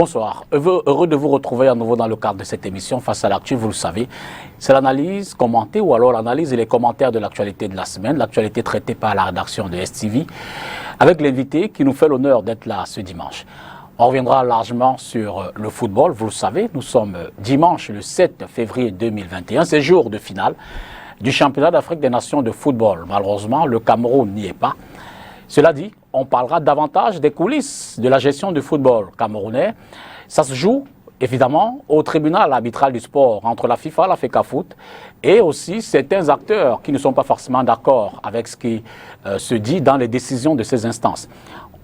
Bonsoir, heureux de vous retrouver à nouveau dans le cadre de cette émission Face à l'actu, vous le savez. C'est l'analyse commentée ou alors l'analyse et les commentaires de l'actualité de la semaine, l'actualité traitée par la rédaction de STV, avec l'invité qui nous fait l'honneur d'être là ce dimanche. On reviendra largement sur le football, vous le savez, nous sommes dimanche le 7 février 2021, c'est jour de finale du championnat d'Afrique des Nations de football. Malheureusement, le Cameroun n'y est pas. Cela dit, on parlera davantage des coulisses de la gestion du football camerounais. Ça se joue évidemment au tribunal arbitral du sport entre la FIFA, la FECAFOOT et aussi certains acteurs qui ne sont pas forcément d'accord avec ce qui se dit dans les décisions de ces instances.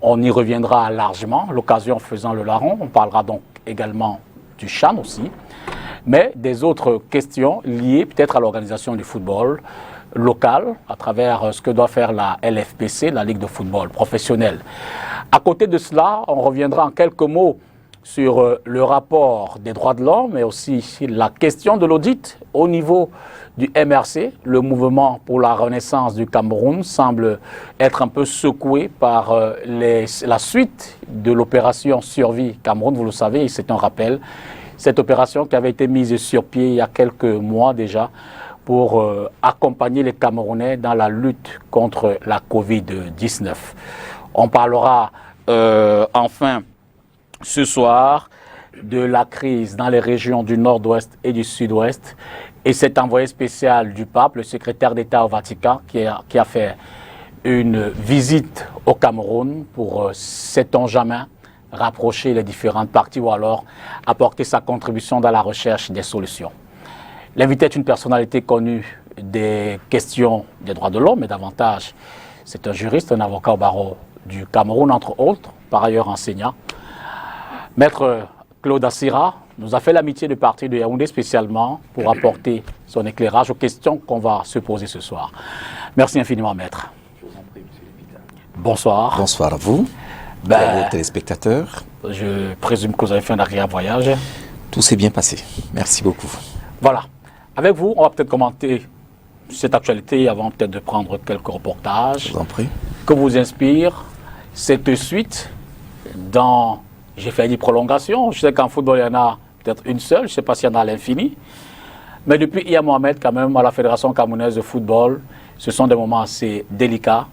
On y reviendra largement, l'occasion faisant le larron. On parlera donc également du CHAN aussi, mais des autres questions liées peut-être à l'organisation du football local à travers ce que doit faire la LFPC, la Ligue de football professionnelle. À côté de cela, on reviendra en quelques mots sur le rapport des droits de l'homme, mais aussi la question de l'audit au niveau du MRC. Le mouvement pour la renaissance du Cameroun semble être un peu secoué par la suite de l'opération Survie Cameroun. Vous le savez, c'est un rappel. Cette opération qui avait été mise sur pied il y a quelques mois déjà pour accompagner les Camerounais dans la lutte contre la Covid-19. On parlera enfin ce soir de la crise dans les régions du nord-ouest et du sud-ouest et cet envoyé spécial du pape, le secrétaire d'État au Vatican, qui a fait une visite au Cameroun pour, sait-on jamais, rapprocher les différentes parties ou alors apporter sa contribution dans la recherche des solutions. L'invité est une personnalité connue des questions des droits de l'homme, mais davantage, c'est un juriste, un avocat au barreau du Cameroun, entre autres, par ailleurs enseignant. Maître Claude Assira nous a fait l'amitié de partir de Yaoundé spécialement pour apporter son éclairage aux questions qu'on va se poser ce soir. Merci infiniment, maître. Je vous en prie, monsieur Lépita. Bonsoir. Bonsoir à vous, à vos téléspectateurs. Je présume que vous avez fait un agréable voyage. Tout s'est bien passé. Merci beaucoup. Voilà. Avec vous, on va peut-être commenter cette actualité avant peut-être de prendre quelques reportages. Je vous en prie. Que vous inspire cette suite dans, j'ai fait une prolongation. Je sais qu'en football, il y en a peut-être une seule. Je ne sais pas s'il y en a à l'infini. Mais depuis Iya Mohamed, quand même, à la Fédération camerounaise de football, ce sont des moments assez délicats.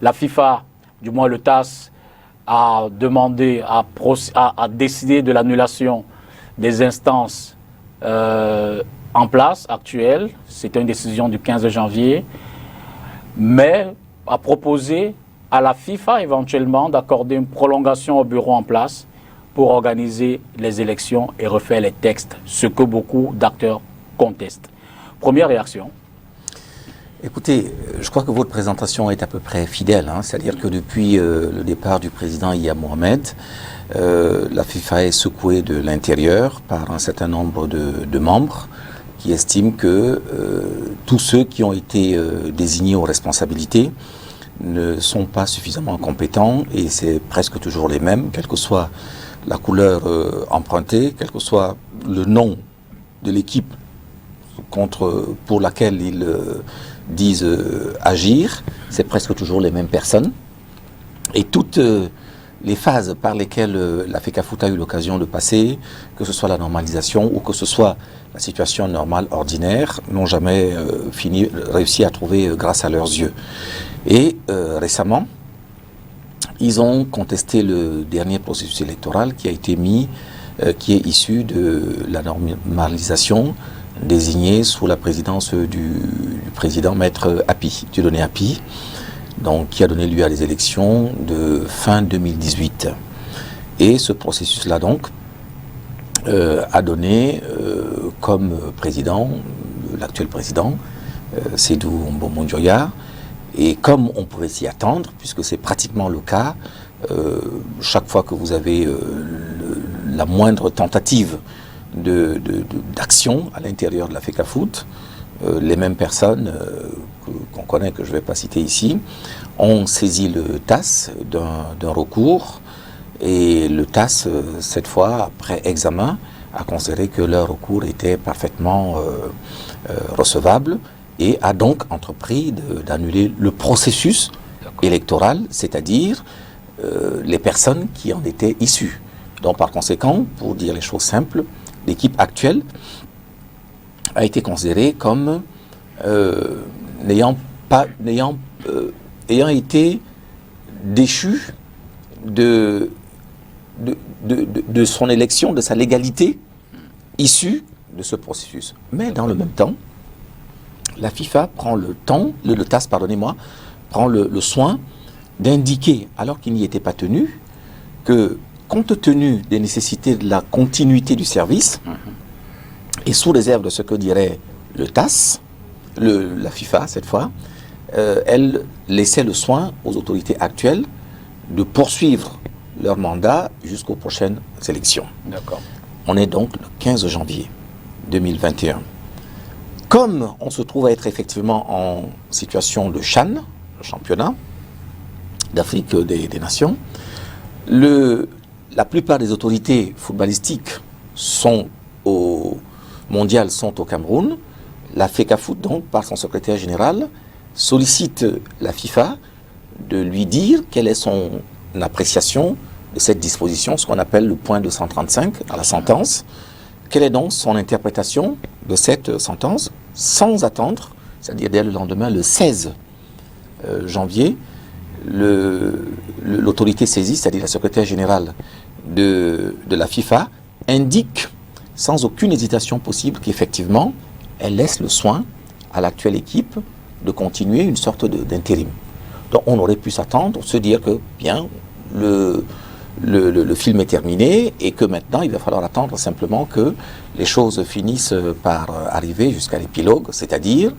La FIFA, du moins le TAS, a demandé, a décidé de l'annulation des instances en place actuelle, c'était une décision du 15 janvier, mais a proposé à la FIFA éventuellement d'accorder une prolongation au bureau en place pour organiser les élections et refaire les textes, ce que beaucoup d'acteurs contestent. Première réaction. Écoutez, je crois que votre présentation est à peu près fidèle, c'est-à-dire que depuis le départ du président Iya Mohamed, la FIFA est secouée de l'intérieur par un certain nombre de membres qui estiment que tous ceux qui ont été désignés aux responsabilités ne sont pas suffisamment compétents et c'est presque toujours les mêmes, quelle que soit la couleur empruntée, quel que soit le nom de l'équipe pour laquelle ils disent agir, c'est presque toujours les mêmes personnes. Et toutes les phases par lesquelles la FECAFOOT a eu l'occasion de passer, que ce soit la normalisation ou que ce soit la situation normale ordinaire, n'ont jamais réussi à trouver grâce à leurs yeux. Et récemment, ils ont contesté le dernier processus électoral qui a été qui est issu de la normalisation désignée sous la présidence du président Maître Dieudonné Appy, donc qui a donné lieu à des élections de fin 2018. Et ce processus-là donc a donné comme président, l'actuel président, Sédou Mbombo Njoya, et comme on pouvait s'y attendre, puisque c'est pratiquement le cas, chaque fois que vous avez la moindre tentative d'action à l'intérieur de la FECAFOOT, les mêmes personnes qu'on connaît, que je ne vais pas citer ici, ont saisi le TAS d'un recours et le TAS, cette fois, après examen, a considéré que leur recours était parfaitement recevable et a donc entrepris d'annuler le processus électoral, c'est-à-dire les personnes qui en étaient issues. Donc par conséquent, pour dire les choses simples, l'équipe actuelle a été considérée comme ayant été déchue de son élection, de sa légalité issue de ce processus. Mais dans le même temps, la FIFA prend le TAS, prend le soin d'indiquer, alors qu'il n'y était pas tenu, que compte tenu des nécessités de la continuité du service, et sous réserve de ce que dirait le TAS, la FIFA cette fois, elle laissait le soin aux autorités actuelles de poursuivre leur mandat jusqu'aux prochaines élections. D'accord. On est donc le 15 janvier 2021. Comme on se trouve à être effectivement en situation de CHAN, le championnat d'Afrique des Nations, la plupart des autorités footballistiques sont au mondial, sont au Cameroun. La FECAFOOT, donc, par son secrétaire général, sollicite la FIFA de lui dire quelle est son appréciation de cette disposition, ce qu'on appelle le point 235 à la sentence. Quelle est donc son interprétation de cette sentence, sans attendre, c'est-à-dire dès le lendemain, le 16 janvier, l'autorité saisie, c'est-à-dire la secrétaire générale de la FIFA, indique sans aucune hésitation possible qu'effectivement, elle laisse le soin à l'actuelle équipe de continuer une sorte d'intérim. Donc on aurait pu s'attendre, se dire que bien, le film est terminé et que maintenant il va falloir attendre simplement que les choses finissent par arriver jusqu'à l'épilogue, c'est-à-dire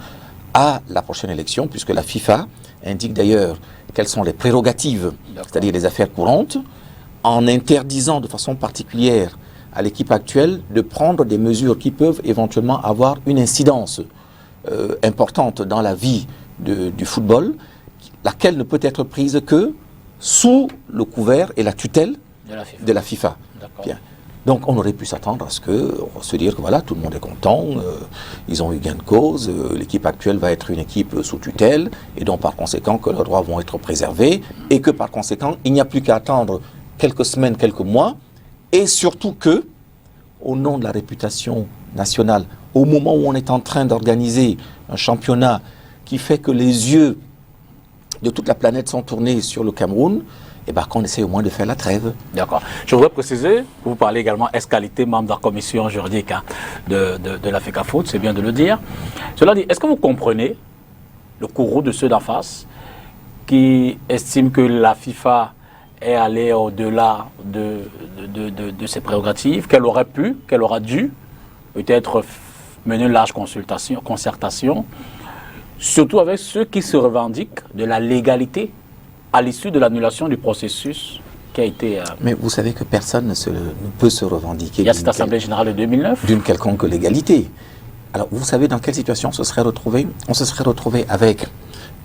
à la prochaine élection, puisque la FIFA indique d'ailleurs quelles sont les prérogatives, c'est-à-dire les affaires courantes, en interdisant de façon particulière à l'équipe actuelle de prendre des mesures qui peuvent éventuellement avoir une incidence importante dans la vie du football, laquelle ne peut être prise que sous le couvert et la tutelle de la FIFA. Bien. Donc on aurait pu s'attendre à se dire que voilà, tout le monde est content, ils ont eu gain de cause, l'équipe actuelle va être une équipe sous tutelle, et donc par conséquent que leurs droits vont être préservés, et que par conséquent il n'y a plus qu'à attendre quelques semaines, quelques mois, et surtout que, au nom de la réputation nationale, au moment où on est en train d'organiser un championnat qui fait que les yeux de toute la planète sont tournés sur le Cameroun, et bien qu'on essaie au moins de faire la trêve. D'accord. Je voudrais préciser, vous parlez également qualité membre de la commission juridique de la FECAFOOT, c'est bien de le dire. Cela dit, est-ce que vous comprenez le courroux de ceux d'en face qui estiment que la FIFA est allée au-delà de ses prérogatives, qu'elle aurait pu, qu'elle aura dû peut-être mener une large concertation, surtout avec ceux qui se revendiquent de la légalité à l'issue de l'annulation du processus qui a été... Mais vous savez que personne ne peut se revendiquer... Il y a cette Assemblée générale de 2009. ...d'une quelconque légalité. Alors, vous savez dans quelle situation on se serait retrouvé? On se serait retrouvé avec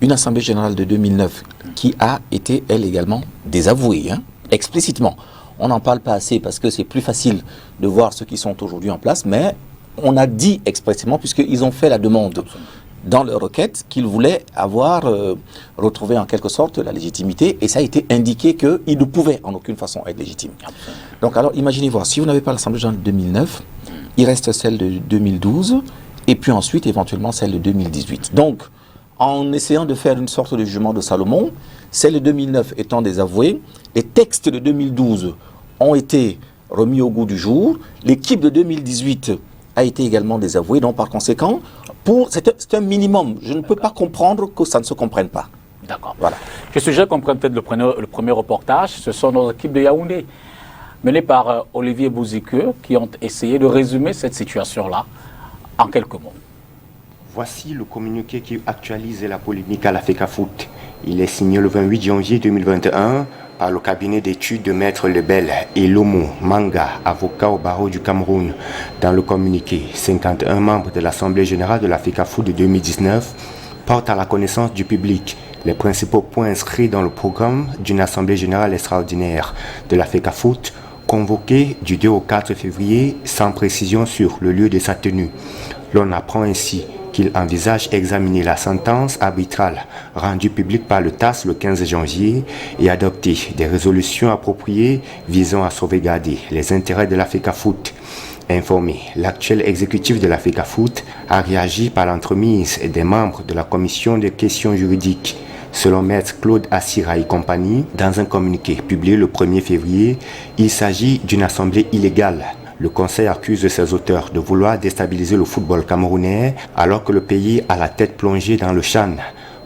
une Assemblée générale de 2009 qui a été, elle également, désavouée, explicitement. On n'en parle pas assez parce que c'est plus facile de voir ceux qui sont aujourd'hui en place, mais on a dit expressément, puisqu'ils ont fait la demande dans leur requête, qu'ils voulaient avoir retrouvé en quelque sorte la légitimité, et ça a été indiqué qu'ils ne pouvaient en aucune façon être légitimes. Donc alors imaginez voir, si vous n'avez pas l'Assemblée générale de 2009, il reste celle de 2012, et puis ensuite éventuellement celle de 2018. Donc, en essayant de faire une sorte de jugement de Salomon, celle de 2009 étant désavouée, les textes de 2012 ont été remis au goût du jour, l'équipe de 2018 a été également désavouée, donc par conséquent, c'est un minimum. Je ne peux pas comprendre que ça ne se comprenne pas. D'accord. Voilà. Je suggère qu'on prenne peut-être le premier reportage. Ce sont nos équipes de Yaoundé, menées par Olivier Bouziqueux, qui ont essayé de résumer cette situation-là en quelques mots. Voici le communiqué qui actualise la polémique à la FECAFOOT. Il est signé le 28 janvier 2021 par le cabinet d'études de Maître Lebel et Lomo Manga, avocat au barreau du Cameroun. Dans le communiqué, 51 membres de l'Assemblée générale de la FECAFOOT de 2019 portent à la connaissance du public les principaux points inscrits dans le programme d'une Assemblée générale extraordinaire de la FECAFOOT convoquée du 2 au 4 février sans précision sur le lieu de sa tenue. L'on apprend ainsi qu'il envisage examiner la sentence arbitrale rendue publique par le TAS le 15 janvier et adopter des résolutions appropriées visant à sauvegarder les intérêts de l'Africafoot. Informé, l'actuel exécutif de l'Africafoot a réagi par l'entremise des membres de la commission des questions juridiques. Selon Maître Claude Assira et compagnie, dans un communiqué publié le 1er février, il s'agit d'une assemblée illégale. Le Conseil accuse ses auteurs de vouloir déstabiliser le football camerounais alors que le pays a la tête plongée dans le Chan.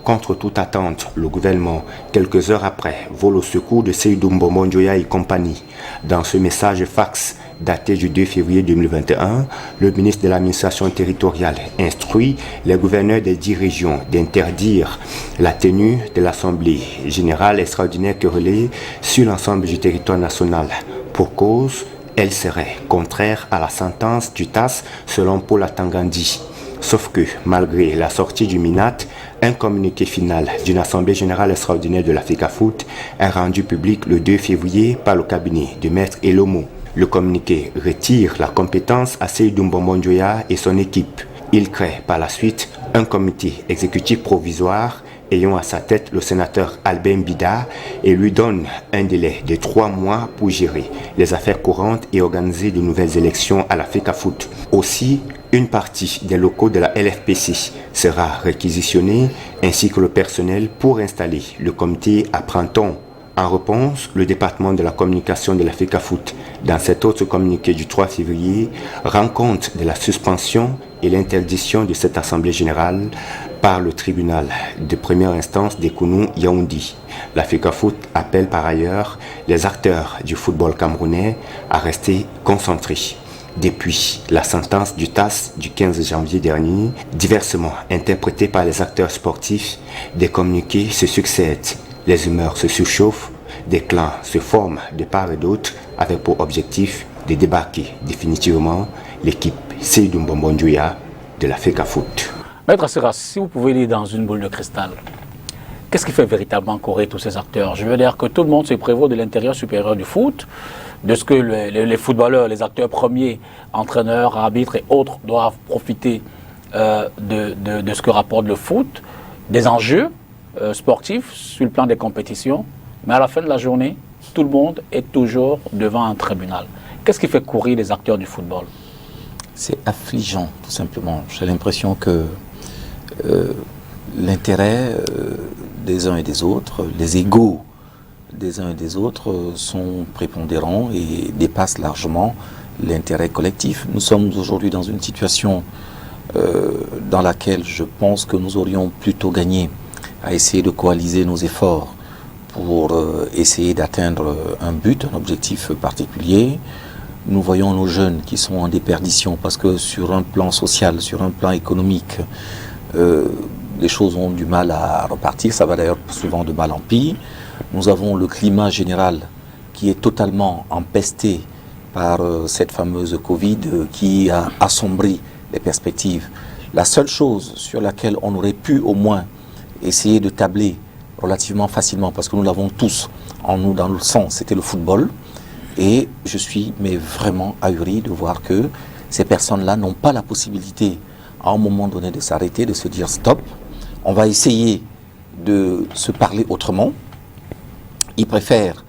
Contre toute attente, le gouvernement, quelques heures après, vole au secours de Seydou Mbombo Njoya et compagnie. Dans ce message fax daté du 2 février 2021, le ministre de l'administration territoriale instruit les gouverneurs des 10 régions d'interdire la tenue de l'Assemblée générale extraordinaire querellée sur l'ensemble du territoire national. Pour cause, elle serait contraire à la sentence du TAS selon Paul Atangandi. Sauf que, malgré la sortie du MINAT, un communiqué final d'une Assemblée générale extraordinaire de l'Africafoot est rendu public le 2 février par le cabinet de Maître Elomo. Le communiqué retire la compétence à Seydou Mbombo Njoya et son équipe. Il crée par la suite un comité exécutif provisoire ayant à sa tête le sénateur Albert Mbida et lui donne un délai de 3 mois pour gérer les affaires courantes et organiser de nouvelles élections à l'Africafoot. Aussi, une partie des locaux de la LFPC sera réquisitionnée ainsi que le personnel pour installer le comité à Printemps. En réponse, le département de la communication de l'Africafoot, dans cet autre communiqué du 3 février, rend compte de la suspension et l'interdiction de cette assemblée générale par le tribunal de première instance d'Ekounou Yaoundé. L'Africafoot appelle par ailleurs les acteurs du football camerounais à rester concentrés. Depuis la sentence du TAS du 15 janvier dernier, diversement interprétée par les acteurs sportifs, des communiqués se succèdent. Les humeurs se surchauffent, des clans se forment de part et d'autre avec pour objectif de débarquer définitivement l'équipe Seydou Mbombo Njoya de l'Africafoot. Maître Assira, si vous pouvez lire dans une boule de cristal, qu'est-ce qui fait véritablement courir tous ces acteurs? Je veux dire que tout le monde se prévaut de l'intérieur supérieur du foot, de ce que les footballeurs, les acteurs premiers, entraîneurs, arbitres et autres doivent profiter de ce que rapporte le foot, des enjeux sportifs sur le plan des compétitions, mais à la fin de la journée, tout le monde est toujours devant un tribunal. Qu'est-ce qui fait courir les acteurs du football? C'est affligeant, tout simplement. J'ai l'impression que l'intérêt des uns et des autres, les égos des uns et des autres sont prépondérants et dépassent largement l'intérêt collectif. Nous sommes aujourd'hui dans une situation dans laquelle je pense que nous aurions plutôt gagné à essayer de coaliser nos efforts pour essayer d'atteindre un but, un objectif particulier. Nous voyons nos jeunes qui sont en déperdition parce que sur un plan social, sur un plan économique, les choses ont du mal à repartir. Ça va d'ailleurs souvent de mal en pire. Nous avons le climat général qui est totalement empesté par cette fameuse Covid qui a assombri les perspectives. La seule chose sur laquelle on aurait pu au moins essayer de tabler relativement facilement, parce que nous l'avons tous en nous, dans le sang, c'était le football. Et je suis vraiment ahuri de voir que ces personnes-là n'ont pas la possibilité, à un moment donné, de s'arrêter, de se dire stop, on va essayer de se parler autrement. Ils préfèrent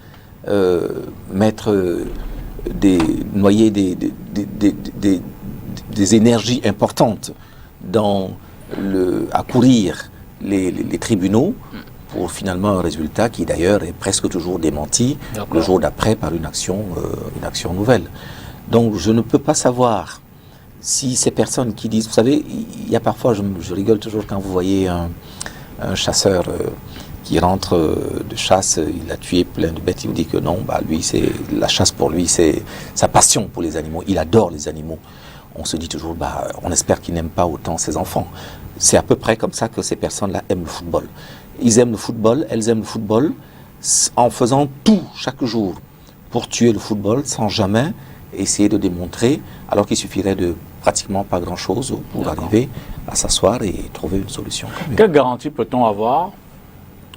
noyer des énergies importantes à courir les tribunaux pour finalement un résultat qui d'ailleurs est presque toujours démenti le jour d'après par une action nouvelle. Donc je ne peux pas savoir si ces personnes qui disent, vous savez, il y a parfois, je rigole toujours quand vous voyez un chasseur qui rentre de chasse, il a tué plein de bêtes, il vous dit que non, lui, c'est la chasse pour lui, c'est sa passion pour les animaux, il adore les animaux. On se dit toujours, on espère qu'il n'aime pas autant ses enfants. C'est à peu près comme ça que ces personnes-là aiment le football. Ils aiment le football, elles aiment le football en faisant tout chaque jour pour tuer le football sans jamais essayer de démontrer, alors qu'il suffirait de pratiquement pas grand-chose pour arriver à s'asseoir et trouver une solution commune. Quelle garantie peut-on avoir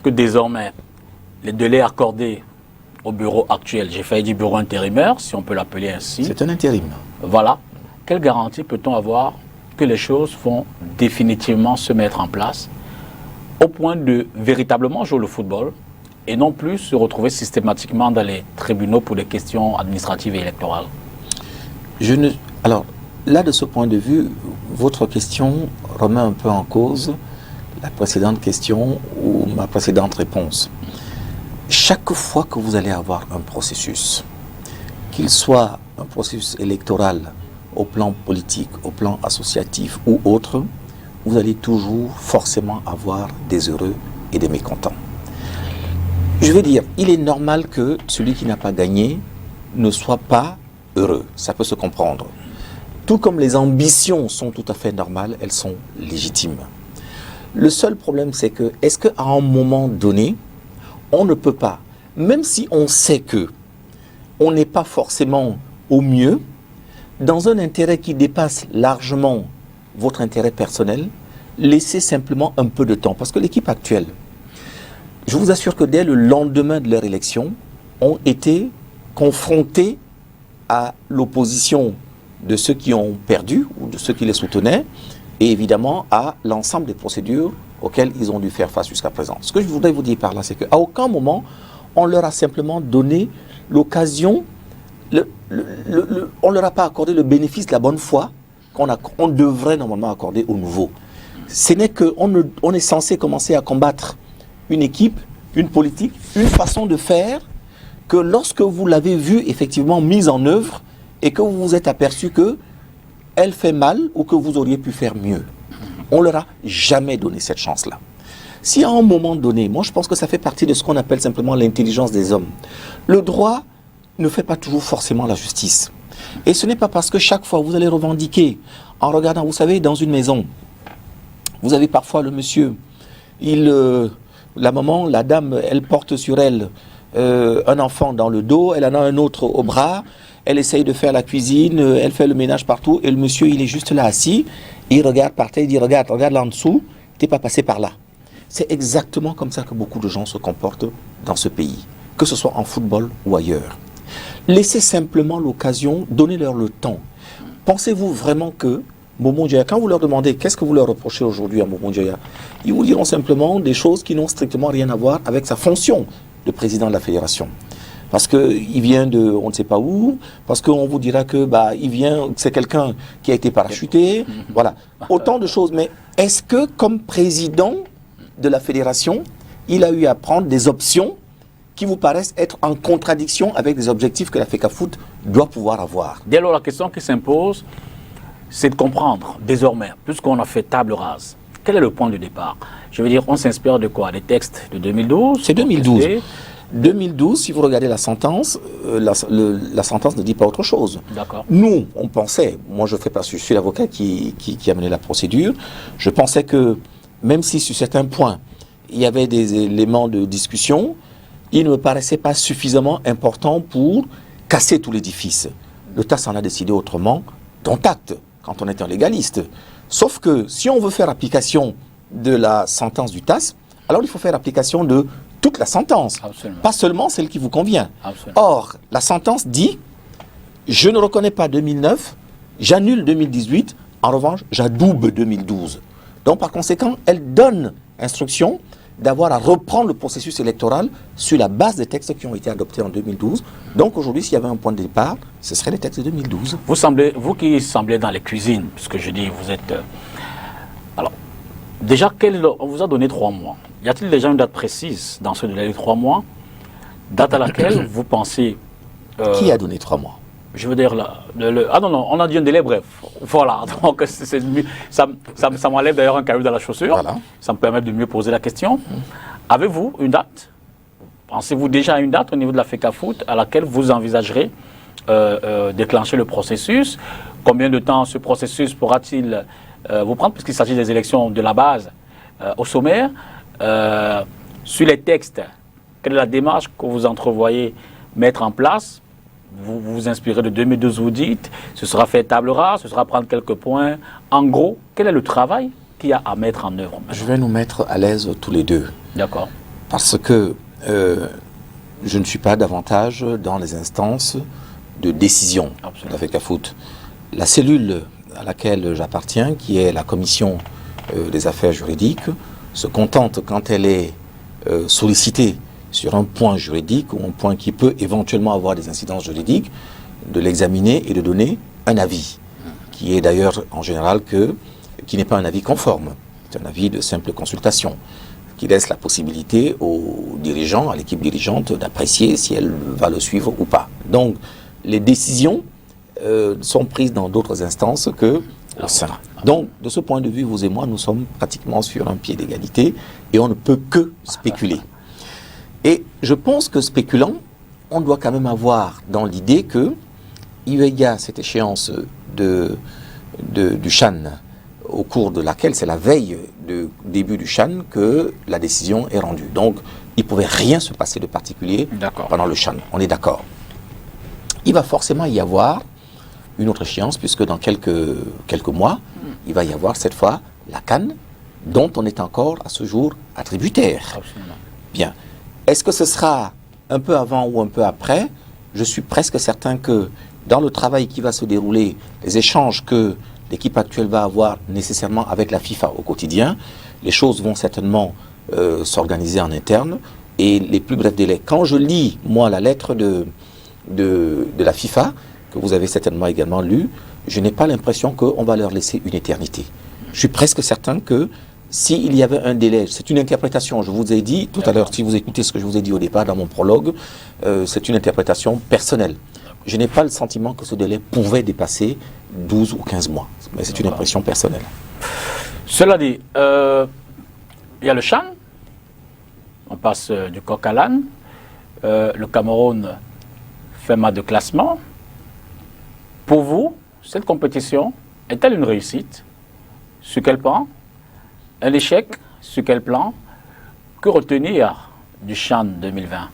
que désormais les délais accordés au bureau actuel, j'ai failli dire bureau intérimaire, si on peut l'appeler ainsi. C'est un intérim. Voilà. Quelle garantie peut-on avoir que les choses vont définitivement se mettre en place au point de véritablement jouer le football et non plus se retrouver systématiquement dans les tribunaux pour des questions administratives et électorales? Alors, là, de ce point de vue, votre question remet un peu en cause la précédente question ou ma précédente réponse. Chaque fois que vous allez avoir un processus, qu'il soit un processus électoral au plan politique, au plan associatif ou autre, vous allez toujours forcément avoir des heureux et des mécontents. Je veux dire, il est normal que celui qui n'a pas gagné ne soit pas heureux. Ça peut se comprendre. Tout comme les ambitions sont tout à fait normales, elles sont légitimes. Le seul problème, c'est que, est-ce qu'à un moment donné, on ne peut pas, même si on sait que on n'est pas forcément au mieux, dans un intérêt qui dépasse largement votre intérêt personnel, laisser simplement un peu de temps. Parce que l'équipe actuelle, je vous assure que dès le lendemain de leur élection, ont été confrontés à l'opposition de ceux qui ont perdu ou de ceux qui les soutenaient, et évidemment à l'ensemble des procédures auxquelles ils ont dû faire face jusqu'à présent. Ce que je voudrais vous dire par là, c'est qu'à aucun moment, on leur a simplement donné l'occasion, on ne leur a pas accordé le bénéfice de la bonne foi qu'on devrait normalement accorder aux nouveaux. Ce n'est qu'on est censé commencer à combattre une équipe, une politique, une façon de faire que lorsque vous l'avez vue effectivement mise en œuvre et que vous vous êtes aperçu qu'elle fait mal ou que vous auriez pu faire mieux. On ne leur a jamais donné cette chance-là. Si à un moment donné, moi je pense que ça fait partie de ce qu'on appelle simplement l'intelligence des hommes. Le droit ne fait pas toujours forcément la justice. Et ce n'est pas parce que chaque fois vous allez revendiquer, en regardant, vous savez, dans une maison, vous avez parfois le monsieur, la maman, la dame, elle porte sur elle un enfant dans le dos, elle en a un autre au bras, elle essaye de faire la cuisine, elle fait le ménage partout, et le monsieur, il est juste là assis, il regarde par terre, il dit, regarde là en dessous, t'es pas passé par là. C'est exactement comme ça que beaucoup de gens se comportent dans ce pays, que ce soit en football ou ailleurs. Laissez simplement l'occasion, donnez-leur le temps. Pensez-vous vraiment que Momo Ndiaye, quand vous leur demandez qu'est-ce que vous leur reprochez aujourd'hui à Momo Ndiaye, ils vous diront simplement des choses qui n'ont strictement rien à voir avec sa fonction de président de la fédération. Parce qu'il vient de on ne sait pas où, parce qu'on vous dira que c'est quelqu'un qui a été parachuté, voilà. Autant de choses. Mais est-ce que comme président de la fédération, il a eu à prendre des options qui vous paraissent être en contradiction avec des objectifs que la FECAFOOT doit pouvoir avoir? Dès lors, la question qui s'impose, c'est de comprendre désormais, puisqu'on a fait table rase, quel est le point de départ? Je veux dire, on s'inspire de quoi? Des textes de 2012? C'est 2012. 2012, si vous regardez la sentence, la sentence ne dit pas autre chose. D'accord. Nous, on pensait, moi je suis l'avocat qui a mené la procédure, je pensais que même si sur certains points, il y avait des éléments de discussion, il ne me paraissait pas suffisamment important pour casser tout l'édifice. Le TAS en a décidé autrement, dont acte, quand on est un légaliste. Sauf que si on veut faire application de la sentence du TAS, alors il faut faire application de toute la sentence, Absolument. pas seulement celle qui vous convient. Absolument. Or, la sentence dit, je ne reconnais pas 2009, j'annule 2018, en revanche, j'adoube 2012. Donc, par conséquent, elle donne instruction d'avoir à reprendre le processus électoral sur la base des textes qui ont été adoptés en 2012. Donc, aujourd'hui, s'il y avait un point de départ, ce serait les textes de 2012. Vous qui semblez dans les cuisines, puisque je dis, vous êtes... Alors, déjà, on vous a donné 3 mois. Y a-t-il déjà une date précise dans ce délai de 3 mois, date à laquelle vous pensez... Qui a donné 3 mois? Je veux dire, ah non, on a dit un délai bref. Voilà, donc ça m'enlève d'ailleurs un caillou dans la chaussure. Voilà. Ça me permet de mieux poser la question. Avez-vous une date? Pensez-vous déjà à une date au niveau de la FECAFOOT à laquelle vous envisagerez déclencher le processus? Combien de temps ce processus pourra-t-il vous prendre, puisqu'il s'agit des élections de la base au sommaire? Sur les textes, quelle est la démarche que vous entrevoyez mettre en place? Vous vous inspirez de 2012, vous dites, ce sera fait table rase, ce sera prendre quelques points. En gros, quel est le travail qu'il y a à mettre en œuvre maintenant? Je vais nous mettre à l'aise tous les deux. D'accord. Parce que je ne suis pas davantage dans les instances de décision de la FECAFOOT. La cellule à laquelle j'appartiens, qui est la commission des affaires juridiques, se contente quand elle est sollicitée sur un point juridique ou un point qui peut éventuellement avoir des incidences juridiques, de l'examiner et de donner un avis, qui est d'ailleurs en général qui n'est pas un avis conforme, c'est un avis de simple consultation, qui laisse la possibilité aux dirigeants, à l'équipe dirigeante, d'apprécier si elle va le suivre ou pas. Donc, les décisions sont prises dans d'autres instances que au sein. Donc, de ce point de vue, vous et moi, nous sommes pratiquement sur un pied d'égalité et on ne peut que spéculer. Et je pense que spéculant, on doit quand même avoir dans l'idée que il y a cette échéance du Chan, au cours de laquelle c'est la veille du début du Chan que la décision est rendue. Donc, il ne pouvait rien se passer de particulier pendant le Chan. On est d'accord. Il va forcément y avoir une autre échéance, puisque dans quelques mois, il va y avoir cette fois la CAN, dont on est encore à ce jour attributaire. Absolument. Bien. Est-ce que ce sera un peu avant ou un peu après? Je suis presque certain que dans le travail qui va se dérouler, les échanges que l'équipe actuelle va avoir nécessairement avec la FIFA au quotidien, les choses vont certainement s'organiser en interne et les plus brefs délais. Quand je lis, moi, la lettre de la FIFA, que vous avez certainement également lu, je n'ai pas l'impression qu'on va leur laisser une éternité. Je suis presque certain que s'il y avait un délai, c'est une interprétation, je vous ai dit tout à l'heure, si vous écoutez ce que je vous ai dit au départ dans mon prologue, c'est une interprétation personnelle. Je n'ai pas le sentiment que ce délai pouvait dépasser 12 ou 15 mois, mais c'est une impression personnelle. Cela dit, il y a le Chan, on passe du coq à l'âne, le Cameroun fait mal de classement. Pour vous, cette compétition est-elle une réussite? Sur quel plan? Un échec? Sur quel plan? Que retenir du Chan 2020?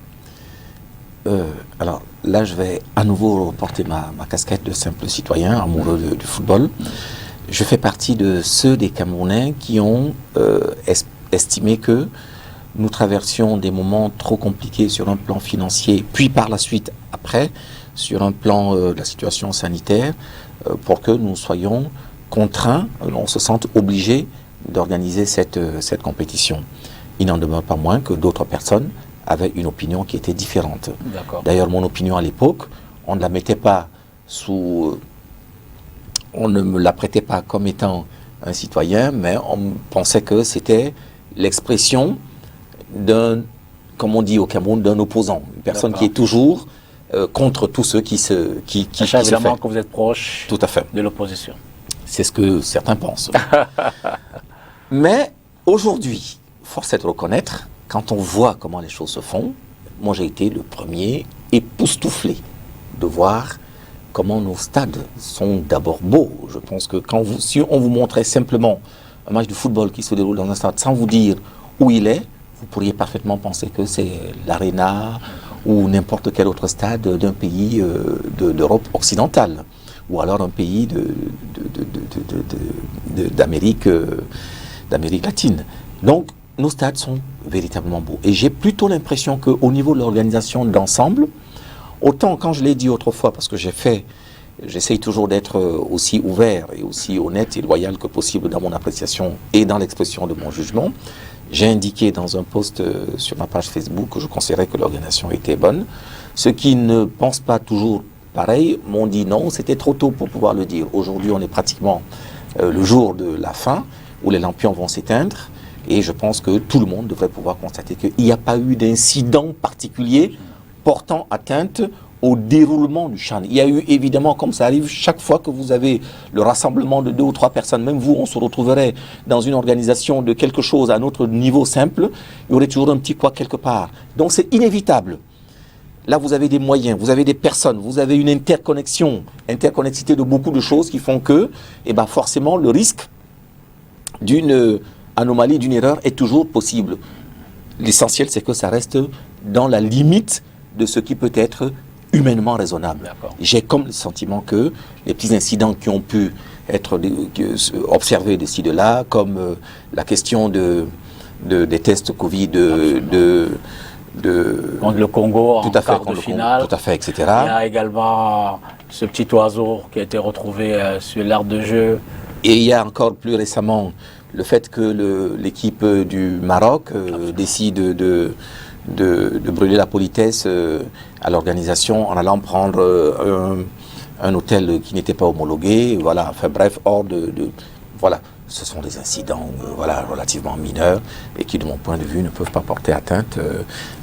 Alors là, je vais à nouveau porter ma casquette de simple citoyen amoureux du football. Je fais partie de ceux des Camerounais qui ont estimé que nous traversions des moments trop compliqués sur un plan financier, puis par la suite, après, sur un plan de la situation sanitaire, pour que nous soyons contraints, on se sente obligés d'organiser cette compétition. Il n'en demeure pas moins que d'autres personnes avaient une opinion qui était différente. D'ailleurs, mon opinion à l'époque, on ne la mettait pas sous... On ne me la prêtait pas comme étant un citoyen, mais on pensait que c'était l'expression d'un, comme on dit au Cameroun, d'un opposant. Une personne qui est toujours contre tous ceux qui se évidemment que vous êtes proche tout à fait de l'opposition. C'est ce que certains pensent. Mais aujourd'hui, force est de reconnaître, quand on voit comment les choses se font, moi j'ai été le premier époustouflé de voir comment nos stades sont d'abord beaux. Je pense que si on vous montrait simplement un match de football qui se déroule dans un stade sans vous dire où il est, vous pourriez parfaitement penser que c'est l'Arena ou n'importe quel autre stade d'un pays d'Europe occidentale, ou alors un pays d'Amérique latine. Donc, nos stades sont véritablement beaux. Et j'ai plutôt l'impression qu'au niveau de l'organisation d'ensemble, autant quand je l'ai dit autrefois, parce que j'essaye toujours d'être aussi ouvert et aussi honnête et loyal que possible dans mon appréciation et dans l'expression de mon jugement, j'ai indiqué dans un post sur ma page Facebook que je considérais que l'organisation était bonne. Ceux qui ne pensent pas toujours pareil m'ont dit non, c'était trop tôt pour pouvoir le dire. Aujourd'hui, on est pratiquement le jour de la fin, où les lampions vont s'éteindre, et je pense que tout le monde devrait pouvoir constater qu'il n'y a pas eu d'incident particulier portant atteinte au déroulement du Chan. Il y a eu évidemment, comme ça arrive chaque fois que vous avez le rassemblement de 2 ou 3 personnes, même vous, on se retrouverait dans une organisation de quelque chose à un autre niveau simple, il y aurait toujours un petit quoi quelque part. Donc c'est inévitable. Là, vous avez des moyens, vous avez des personnes, vous avez une interconnectivité de beaucoup de choses qui font que, forcément, le risque d'une anomalie, d'une erreur est toujours possible. L'essentiel, c'est que ça reste dans la limite de ce qui peut être humainement raisonnable. J'ai comme le sentiment que les petits incidents qui ont pu être observés de ci, de là, comme la question des tests Covid contre le Congo en quart de finale. Tout à fait, etc. Il y a également ce petit oiseau qui a été retrouvé sur l'aire de jeu. Et il y a encore plus récemment le fait que l'équipe du Maroc décide de brûler la politesse à l'organisation en allant prendre un hôtel qui n'était pas homologué. Voilà, enfin bref, voilà. Ce sont des incidents relativement mineurs et qui, de mon point de vue, ne peuvent pas porter atteinte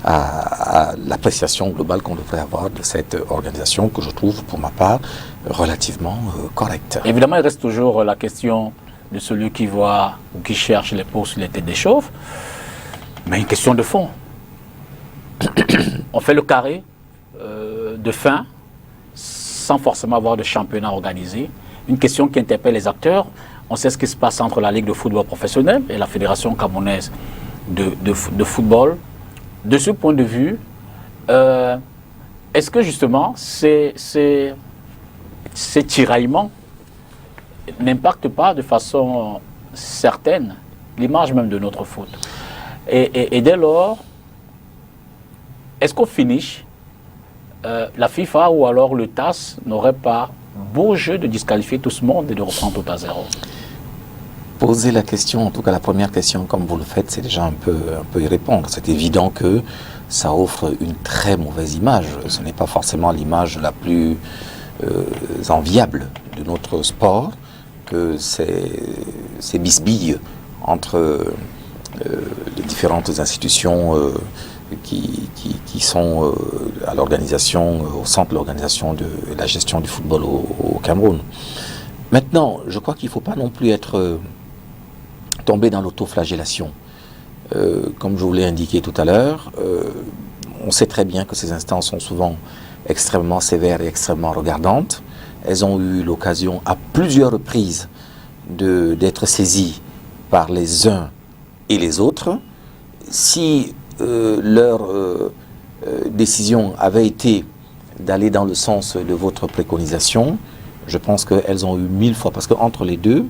à l'appréciation globale qu'on devrait avoir de cette organisation que je trouve, pour ma part, relativement correcte. Évidemment, il reste toujours la question de celui qui voit ou qui cherche les peaux sur les têtes des chauves, mais une question de fond. On fait le carré de fin sans forcément avoir de championnat organisé. Une question qui interpelle les acteurs. On sait ce qui se passe entre la Ligue de football professionnel et la Fédération camerounaise de football. De ce point de vue, est-ce que justement ces tiraillements n'impactent pas de façon certaine l'image même de notre foot? Et dès lors, est-ce qu'au finish, la FIFA ou alors le TAS n'aurait pas beau jeu de disqualifier tout ce monde et de reprendre tout à zéro? Poser la question, en tout cas la première question comme vous le faites, c'est déjà un peu y répondre. C'est évident que ça offre une très mauvaise image. Ce n'est pas forcément l'image la plus enviable de notre sport, que ces bisbilles entre les différentes institutions qui sont à l'organisation, au centre de l'organisation de la gestion du football au Cameroun. Maintenant, je crois qu'il ne faut pas non plus être tombé dans l'autoflagellation. Comme je vous l'ai indiqué tout à l'heure, on sait très bien que ces instances sont souvent extrêmement sévères et extrêmement regardantes. Elles ont eu l'occasion à plusieurs reprises d'être saisies par les uns et les autres. Si leur décision avait été d'aller dans le sens de votre préconisation, je pense qu'elles ont eu 1000 fois, parce qu'entre les deux,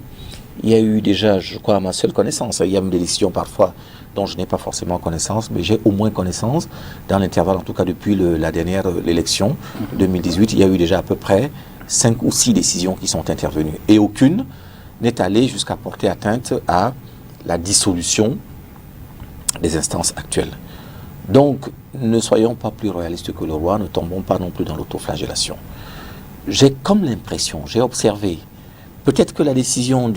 il y a eu déjà, je crois, à ma seule connaissance, il y a même des décisions parfois dont je n'ai pas forcément connaissance, mais j'ai au moins connaissance, dans l'intervalle, en tout cas depuis la dernière élection 2018, il y a eu déjà à peu près 5 ou 6 décisions qui sont intervenues. Et aucune n'est allée jusqu'à porter atteinte à la dissolution des instances actuelles. Donc, ne soyons pas plus royalistes que le roi, ne tombons pas non plus dans l'autoflagellation. J'ai comme l'impression, j'ai observé, peut-être que la décision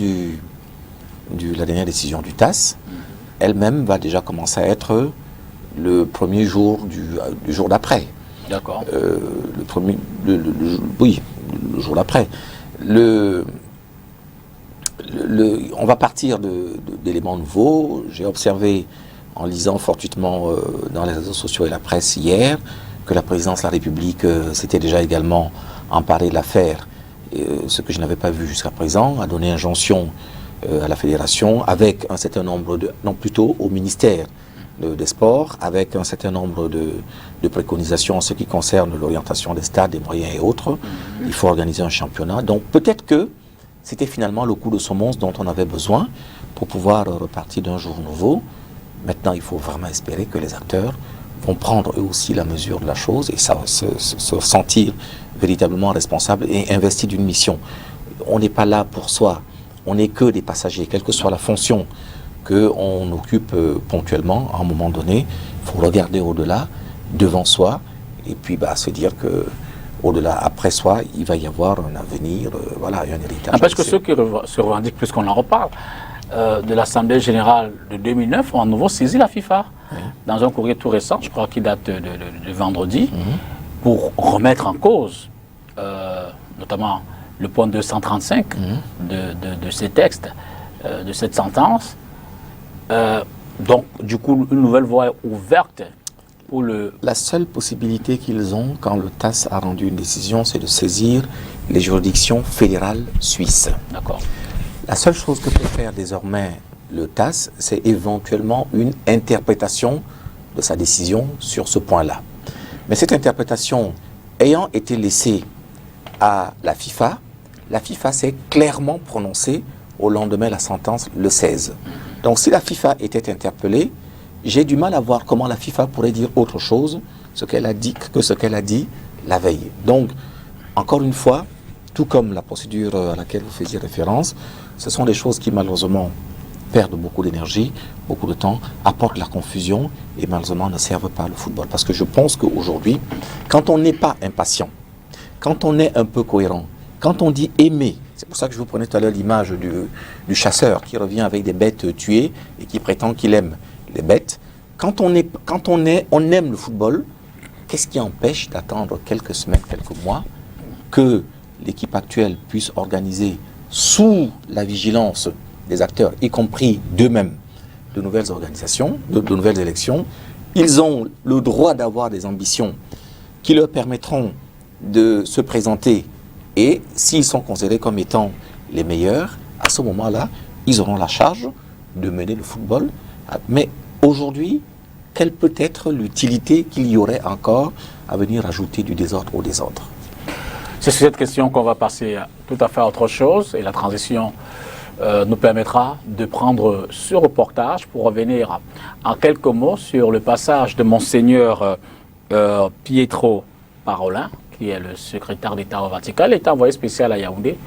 la dernière décision du TAS, elle-même va déjà commencer à être le premier jour du jour d'après. D'accord. Oui, le jour d'après. On va partir d'éléments nouveaux. J'ai observé, en lisant fortuitement dans les réseaux sociaux et la presse hier, que la présidence de la République s'était déjà également emparée de l'affaire, ce que je n'avais pas vu jusqu'à présent, a donné injonction à la fédération, avec un certain nombre plutôt au ministère des Sports, avec un certain nombre de préconisations en ce qui concerne l'orientation des stades, des moyens et autres. Il faut organiser un championnat. Donc peut-être que c'était finalement le coup de semonce dont on avait besoin pour pouvoir repartir d'un jour nouveau. Maintenant, il faut vraiment espérer que les acteurs vont prendre eux aussi la mesure de la chose et se sentir véritablement responsables et investis d'une mission. On n'est pas là pour soi, on n'est que des passagers, quelle que soit la fonction qu'on occupe ponctuellement. À un moment donné, il faut regarder au-delà, devant soi, et puis se dire que au-delà, après soi, il va y avoir un avenir, voilà, un héritage. Parce que ceux qui se revendiquent, puisqu'on en reparle, de l'Assemblée générale de 2009 ont à nouveau saisi la FIFA dans un courrier tout récent, je crois qu'il date de vendredi, pour remettre en cause notamment le point 235 de ces textes, de cette sentence. Donc, du coup, une nouvelle voie est ouverte pour le... La seule possibilité qu'ils ont quand le TAS a rendu une décision, c'est de saisir les juridictions fédérales suisses. D'accord. La seule chose que peut faire désormais le TAS, c'est éventuellement une interprétation de sa décision sur ce point-là. Mais cette interprétation ayant été laissée à la FIFA s'est clairement prononcée au lendemain de la sentence le 16. Donc si la FIFA était interpellée, j'ai du mal à voir comment la FIFA pourrait dire autre chose que ce qu'elle a dit la veille. Donc, encore une fois, tout comme la procédure à laquelle vous faisiez référence, ce sont des choses qui malheureusement perdent beaucoup d'énergie, beaucoup de temps, apportent la confusion et malheureusement ne servent pas le football. Parce que je pense qu'aujourd'hui, quand on n'est pas impatient, quand on est un peu cohérent, quand on dit aimer, c'est pour ça que je vous prenais tout à l'heure l'image du chasseur qui revient avec des bêtes tuées et qui prétend qu'il aime les bêtes. Quand on aime le football, qu'est-ce qui empêche d'attendre quelques semaines, quelques mois, que l'équipe actuelle puisse organiser sous la vigilance des acteurs, y compris d'eux-mêmes, de nouvelles organisations, de nouvelles élections. Ils ont le droit d'avoir des ambitions qui leur permettront de se présenter et s'ils sont considérés comme étant les meilleurs, à ce moment-là, ils auront la charge de mener le football. Mais aujourd'hui, quelle peut être l'utilité qu'il y aurait encore à venir ajouter du désordre au désordre? C'est sur cette question qu'on va passer tout à fait à autre chose et la transition nous permettra de prendre ce reportage pour revenir en quelques mots sur le passage de Monseigneur Pietro Parolin, qui est le secrétaire d'État au Vatican. Il est envoyé spécial à Yaoundé.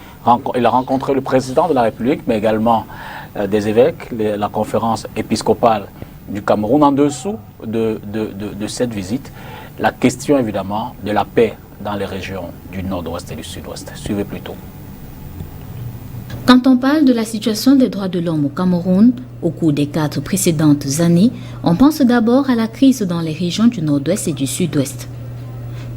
Il a rencontré le président de la République, mais également des évêques, la conférence épiscopale du Cameroun. En dessous de cette visite, la question évidemment de la paix dans les régions du nord-ouest et du sud-ouest. Suivez plutôt. Quand on parle de la situation des droits de l'homme au Cameroun, au cours des 4 précédentes années, on pense d'abord à la crise dans les régions du nord-ouest et du sud-ouest.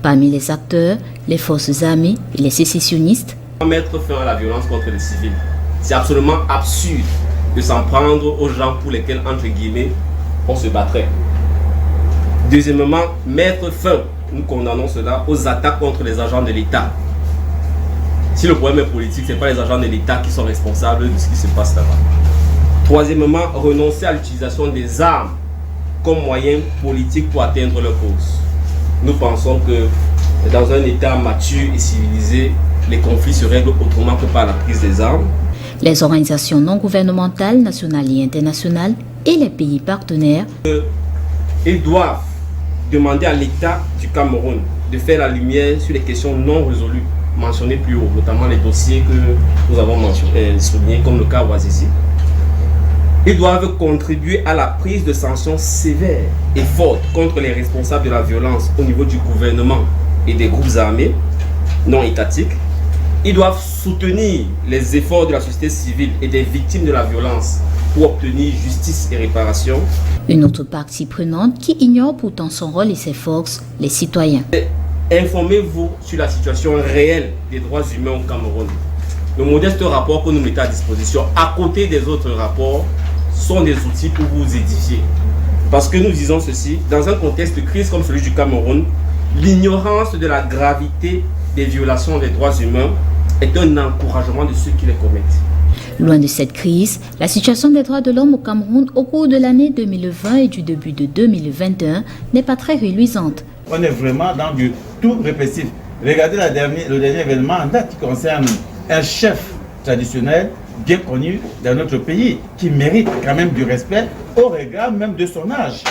Parmi les acteurs, les forces armées et les sécessionnistes. Mettre fin à la violence contre les civils. C'est absolument absurde de s'en prendre aux gens pour lesquels, entre guillemets, on se battrait. Deuxièmement, mettre fin, nous condamnons cela, aux attaques contre les agents de l'État. Si le problème est politique, ce n'est pas les agents de l'État qui sont responsables de ce qui se passe là-bas. Troisièmement, renoncer à l'utilisation des armes comme moyen politique pour atteindre leur cause. Nous pensons que dans un État mature et civilisé, les conflits se règlent autrement que par la prise des armes. Les organisations non gouvernementales, nationales et internationales et les pays partenaires. Ils doivent demander à l'État du Cameroun de faire la lumière sur les questions non résolues mentionnées plus haut, notamment les dossiers que nous avons soulignés, comme le cas Ouazizi. Ils doivent contribuer à la prise de sanctions sévères et fortes contre les responsables de la violence au niveau du gouvernement et des groupes armés non étatiques. Ils doivent soutenir les efforts de la société civile et des victimes de la violence pour obtenir justice et réparation. Une autre partie prenante qui ignore pourtant son rôle et ses forces, les citoyens. Informez-vous sur la situation réelle des droits humains au Cameroun. Le modeste rapport que nous mettons à disposition, à côté des autres rapports, sont des outils pour vous édifier. Parce que nous disons ceci, dans un contexte de crise comme celui du Cameroun, l'ignorance de la gravité des violations des droits humains est un encouragement de ceux qui les commettent. Loin de cette crise, la situation des droits de l'homme au Cameroun au cours de l'année 2020 et du début de 2021 n'est pas très reluisante. On est vraiment dans du tout répressif. Regardez le dernier événement en date qui concerne un chef traditionnel bien connu dans notre pays, qui mérite quand même du respect au regard même de son âge.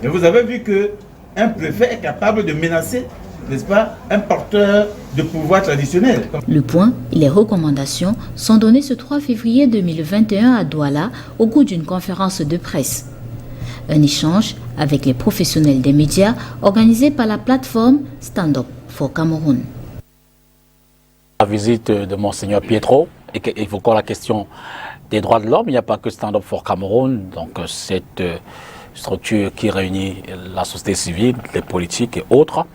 Et vous avez vu qu'un préfet est capable de menacer, n'est-ce pas, un porteur de pouvoir traditionnel. Le point et les recommandations sont données ce 3 février 2021 à Douala au cours d'une conférence de presse. Un échange avec les professionnels des médias organisé par la plateforme Stand Up for Cameroun. La visite de Monseigneur Pietro, évoquant la question des droits de l'homme, il n'y a pas que Stand Up for Cameroun, donc cette structure qui réunit la société civile, les politiques et autres.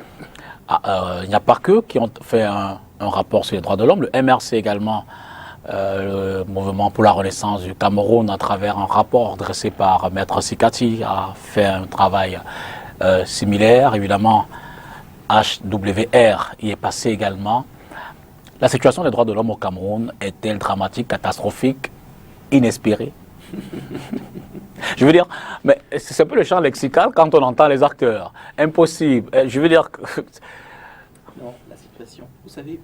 Il n'y a pas que qui ont fait un rapport sur les droits de l'homme. Le MRC également, le mouvement pour la renaissance du Cameroun, à travers un rapport dressé par Maître Sikati, a fait un travail similaire. Évidemment, HWR y est passé également. La situation des droits de l'homme au Cameroun est-elle dramatique, catastrophique, inespérée? Je veux dire, mais c'est un peu le champ lexical quand on entend les acteurs. Impossible. Je veux dire... Non, la situation, vous savez,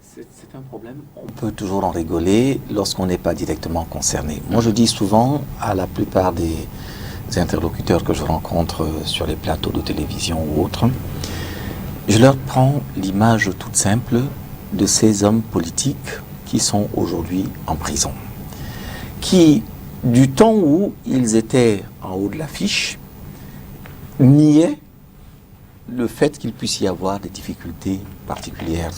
c'est un problème. On peut toujours en rigoler lorsqu'on n'est pas directement concerné. Moi, je dis souvent à la plupart des interlocuteurs que je rencontre sur les plateaux de télévision ou autres, Je leur prends l'image toute simple de ces hommes politiques qui sont aujourd'hui en prison, qui, du temps où ils étaient en haut de l'affiche, niaient le fait qu'il puisse y avoir des difficultés particulières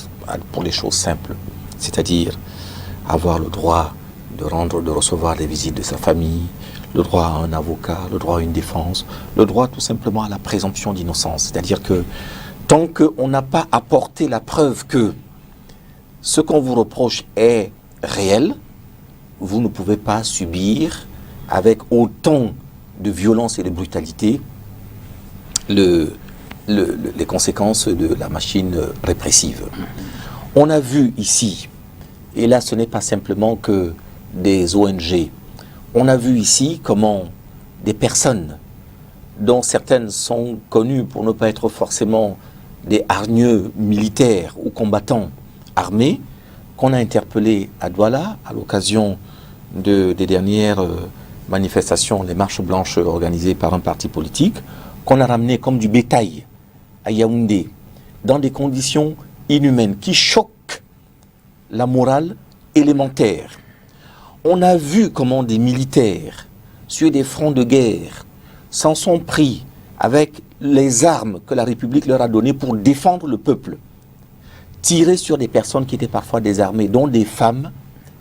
pour les choses simples, c'est-à-dire avoir le droit de recevoir des visites de sa famille, le droit à un avocat, le droit à une défense, le droit tout simplement à la présomption d'innocence. C'est-à-dire que tant qu'on n'a pas apporté la preuve que ce qu'on vous reproche est réel, vous ne pouvez pas subir avec autant de violence et de brutalité les conséquences de la machine répressive. On a vu ici, et là ce n'est pas simplement que des ONG, on a vu ici comment des personnes dont certaines sont connues pour ne pas être forcément des hargneux militaires ou combattants armés, qu'on a interpellés à Douala à l'occasion des dernières manifestations, les marches blanches organisées par un parti politique, qu'on a ramené comme du bétail à Yaoundé, dans des conditions inhumaines qui choquent la morale élémentaire. On a vu comment des militaires, sur des fronts de guerre, s'en sont pris avec les armes que la République leur a données pour défendre le peuple, tirer sur des personnes qui étaient parfois désarmées, dont des femmes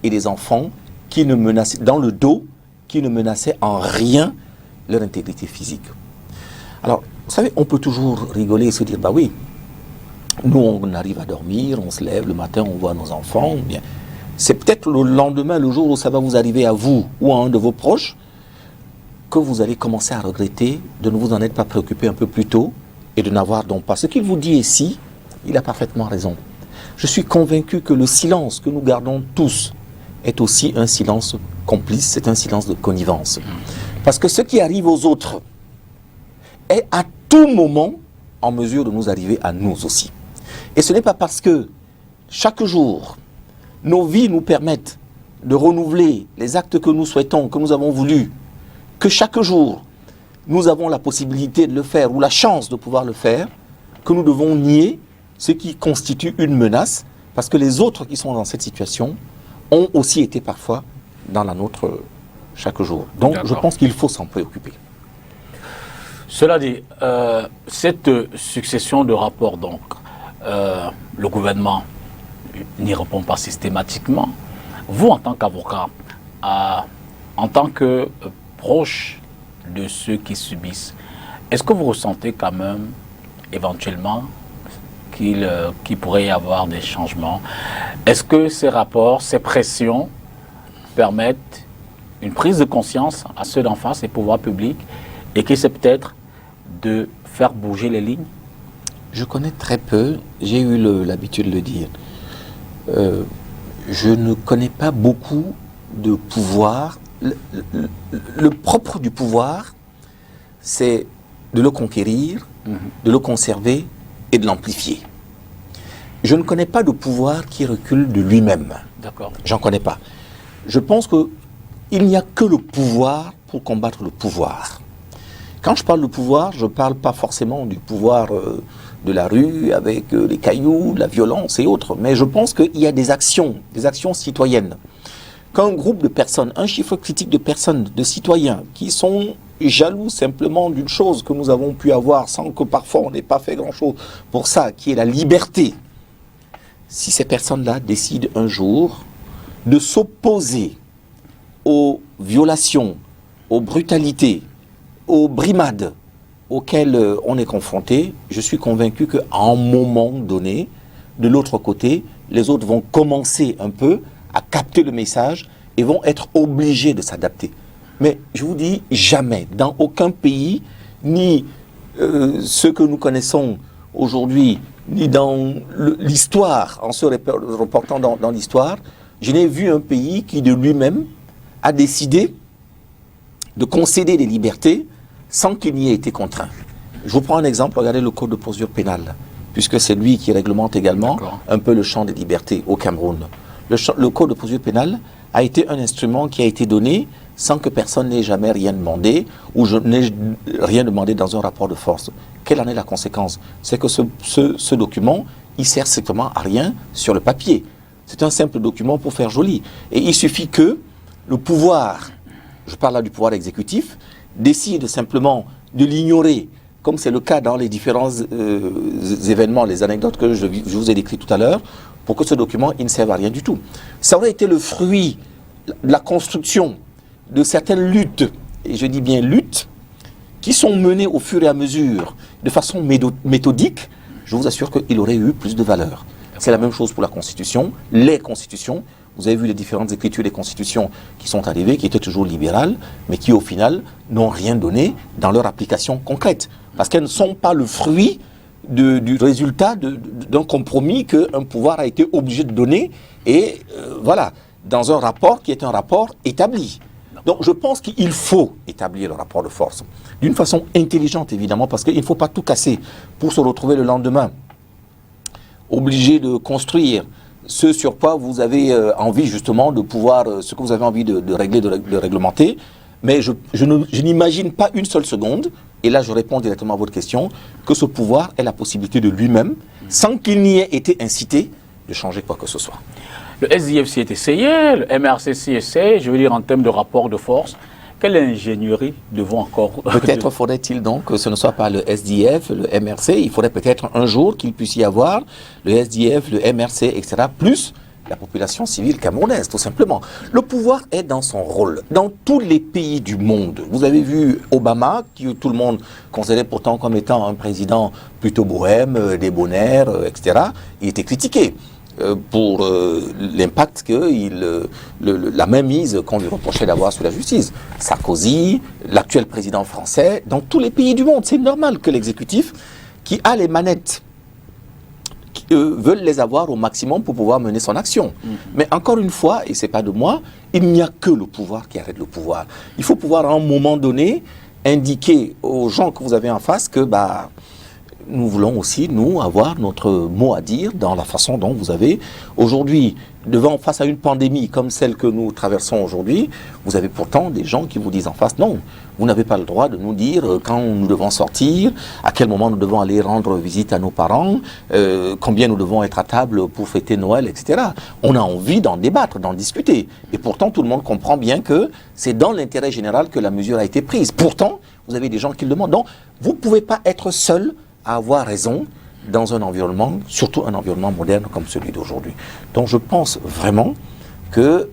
et des enfants qui ne menaçaient, dans le dos, qui ne menaçaient en rien leur intégrité physique. Alors, vous savez, on peut toujours rigoler et se dire, bah oui, nous on arrive à dormir, on se lève le matin, on voit nos enfants, bien. C'est peut-être le lendemain, le jour où ça va vous arriver à vous ou à un de vos proches, que vous allez commencer à regretter de ne vous en être pas préoccupé un peu plus tôt et de n'avoir donc pas. Ce qu'il vous dit ici, il a parfaitement raison. Je suis convaincu que le silence que nous gardons tous est aussi un silence complice, c'est un silence de connivence. Parce que ce qui arrive aux autres est à tout moment en mesure de nous arriver à nous aussi. Et ce n'est pas parce que chaque jour, nos vies nous permettent de renouveler les actes que nous souhaitons, que nous avons voulu, que chaque jour, nous avons la possibilité de le faire ou la chance de pouvoir le faire, que nous devons nier ce qui constitue une menace, parce que les autres qui sont dans cette situation ont aussi été parfois dans la nôtre chaque jour. Donc je pense qu'il faut s'en préoccuper. Cela dit, cette succession de rapports, donc, le gouvernement n'y répond pas systématiquement. Vous, en tant qu'avocat, en tant que proche de ceux qui subissent, est-ce que vous ressentez quand même, éventuellement, qu'il pourrait y avoir des changements? Est-ce que ces rapports, ces pressions permettent une prise de conscience à ceux d'en face, les pouvoirs publics, et qui c'est peut-être de faire bouger les lignes? Je connais très peu, j'ai eu l'habitude de le dire. Je ne connais pas beaucoup de pouvoir. Le propre du pouvoir, c'est de le conquérir, de le conserver et de l'amplifier. Je ne connais pas de pouvoir qui recule de lui-même. D'accord. J'en connais pas. Je pense qu'il n'y a que le pouvoir pour combattre le pouvoir. Quand je parle de pouvoir, je ne parle pas forcément du pouvoir de la rue avec les cailloux, la violence et autres, mais je pense qu'il y a des actions citoyennes. Qu'un groupe de personnes, un chiffre critique de personnes, de citoyens qui sont jaloux simplement d'une chose que nous avons pu avoir sans que parfois on n'ait pas fait grand-chose pour ça, qui est la liberté. Si ces personnes-là décident un jour de s'opposer aux violations, aux brutalités, aux brimades auxquelles on est confronté, je suis convaincu qu'à un moment donné, de l'autre côté, les autres vont commencer un peu à capter le message et vont être obligés de s'adapter. Mais je vous dis, jamais, dans aucun pays, ni ceux que nous connaissons aujourd'hui, ni dans l'histoire, en se reportant dans l'histoire, je n'ai vu un pays qui de lui-même a décidé de concéder des libertés sans qu'il n'y ait été contraint. Je vous prends un exemple, regardez le code de procédure pénale, puisque c'est lui qui réglemente également un peu le champ des libertés au Cameroun. Le code de procédure pénale a été un instrument qui a été donné sans que personne n'ait jamais rien demandé ou je n'ai rien demandé dans un rapport de force. Quelle en est la conséquence? C'est que ce document, il sert strictement à rien sur le papier. C'est un simple document pour faire joli. Et il suffit que le pouvoir, je parle là du pouvoir exécutif, décide simplement de l'ignorer, comme c'est le cas dans les différents événements, les anecdotes que je vous ai décrites tout à l'heure, pour que ce document, il ne serve à rien du tout. Ça aurait été le fruit de la construction de certaines luttes, et je dis bien luttes, qui sont menées au fur et à mesure, de façon méthodique, je vous assure qu'il aurait eu plus de valeur. C'est la même chose pour la Constitution, les constitutions. Vous avez vu les différentes écritures des constitutions qui sont arrivées, qui étaient toujours libérales, mais qui au final n'ont rien donné dans leur application concrète. Parce qu'elles ne sont pas le fruit du résultat d'un compromis qu'un pouvoir a été obligé de donner, et voilà, dans un rapport qui est un rapport établi. Donc je pense qu'il faut établir le rapport de force, d'une façon intelligente évidemment, parce qu'il ne faut pas tout casser pour se retrouver le lendemain obligé de construire ce sur quoi vous avez envie justement de pouvoir, ce que vous avez envie de régler, de réglementer. Mais je n'imagine pas une seule seconde, et là je réponds directement à votre question, que ce pouvoir ait la possibilité de lui-même, sans qu'il n'y ait été incité, de changer quoi que ce soit. Le SDF s'y est essayé, le MRC s'y essaye, je veux dire en termes de rapport de force. Quelle ingénierie devons encore... Peut-être faudrait-il donc que ce ne soit pas le SDF, le MRC, il faudrait peut-être un jour qu'il puisse y avoir le SDF, le MRC, etc., plus la population civile camerounaise, tout simplement. Le pouvoir est dans son rôle. Dans tous les pays du monde, vous avez vu Obama, qui tout le monde considérait pourtant comme étant un président plutôt bohème, débonnaire, etc., il était critiqué pour l'impact que la mainmise qu'on lui reprochait d'avoir sur la justice. Sarkozy, l'actuel président français, dans tous les pays du monde, c'est normal que l'exécutif, qui a les manettes, veulent les avoir au maximum pour pouvoir mener son action. Mais encore une fois, et c'est pas de moi, il n'y a que le pouvoir qui arrête le pouvoir. Il faut pouvoir à un moment donné indiquer aux gens que vous avez en face que nous voulons aussi, nous, avoir notre mot à dire dans la façon dont vous avez aujourd'hui, face à une pandémie comme celle que nous traversons aujourd'hui, vous avez pourtant des gens qui vous disent en face, non, vous n'avez pas le droit de nous dire quand nous devons sortir, à quel moment nous devons aller rendre visite à nos parents, combien nous devons être à table pour fêter Noël, etc. On a envie d'en débattre, d'en discuter. Et pourtant, tout le monde comprend bien que c'est dans l'intérêt général que la mesure a été prise. Pourtant, vous avez des gens qui le demandent. Donc, vous ne pouvez pas être seul à avoir raison dans un environnement, surtout un environnement moderne comme celui d'aujourd'hui. Donc je pense vraiment que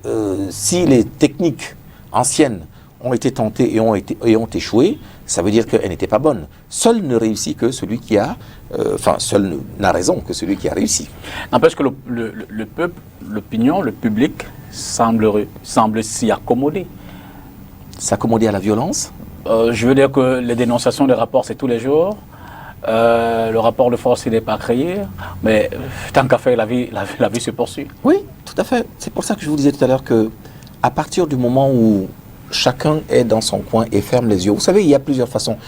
si les techniques anciennes ont été tentées et ont échoué, ça veut dire qu'elles n'étaient pas bonnes. Seul ne réussit que celui qui a... seul n'a raison que celui qui a réussi. N'empêche que le peuple, l'opinion, le public semble s'y accommoder. S'accommoder à la violence? Je veux dire que les dénonciations des rapports, c'est tous les jours. Le rapport de force, il n'est pas créé, mais tant qu'à faire, la vie se poursuit. Oui, tout à fait. C'est pour ça que je vous disais tout à l'heure que à partir du moment où chacun est dans son coin et ferme les yeux, vous savez, il y a plusieurs façons.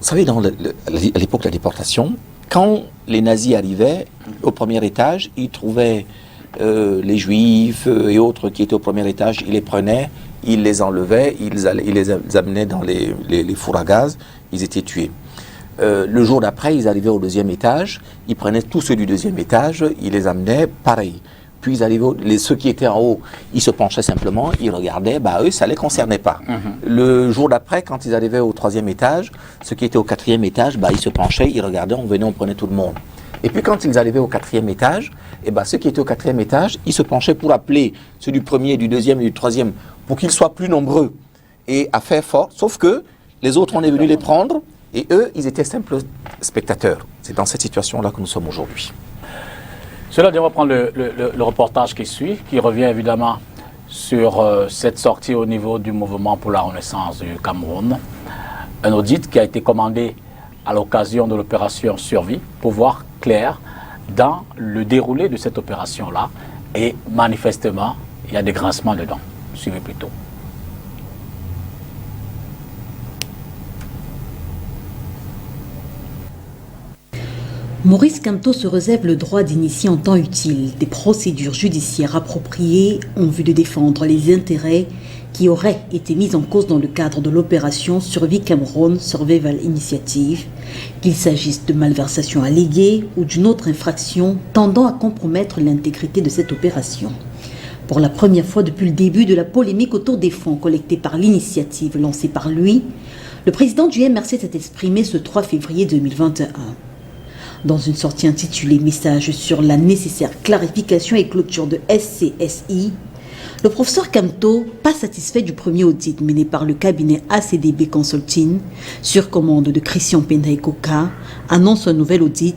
Vous savez, à l'époque de la déportation, quand les nazis arrivaient au premier étage, ils trouvaient les juifs et autres qui étaient au premier étage, ils les prenaient, ils les enlevaient, ils les amenaient dans les fours à gaz, ils étaient tués. Le jour d'après, ils arrivaient au deuxième étage, ils prenaient tous ceux du deuxième étage, ils les amenaient pareil. Puis ils arrivaient, ceux qui étaient en haut, ils se penchaient simplement, ils regardaient, eux, ça ne les concernait pas. Le jour d'après, quand ils arrivaient au troisième étage, ceux qui étaient au quatrième étage, ils se penchaient, ils regardaient, on prenait tout le monde. Et puis quand ils arrivaient au quatrième étage, ceux qui étaient au quatrième étage, ils se penchaient pour appeler ceux du premier, du deuxième et du troisième, pour qu'ils soient plus nombreux et à faire fort, sauf que les autres, on est venu les prendre, et eux, ils étaient simples spectateurs. C'est dans cette situation-là que nous sommes aujourd'hui. Cela dit, on va prendre le reportage qui suit, qui revient évidemment sur cette sortie au niveau du mouvement pour la renaissance du Cameroun. Un audit qui a été commandé à l'occasion de l'opération Survie pour voir clair dans le déroulé de cette opération-là. Et manifestement, il y a des grincements dedans. Suivez plutôt. Maurice Kamto se réserve le droit d'initier en temps utile des procédures judiciaires appropriées en vue de défendre les intérêts qui auraient été mis en cause dans le cadre de l'opération Survie Cameroun Survival Initiative, qu'il s'agisse de malversation alléguée ou d'une autre infraction tendant à compromettre l'intégrité de cette opération. Pour la première fois depuis le début de la polémique autour des fonds collectés par l'initiative lancée par lui, le président du MRC s'est exprimé ce 3 février 2021. Dans une sortie intitulée « Message sur la nécessaire clarification et clôture de SCSI », le professeur Kamto, pas satisfait du premier audit mené par le cabinet ACDB Consulting, sur commande de Christian Pendaïkoka, annonce un nouvel audit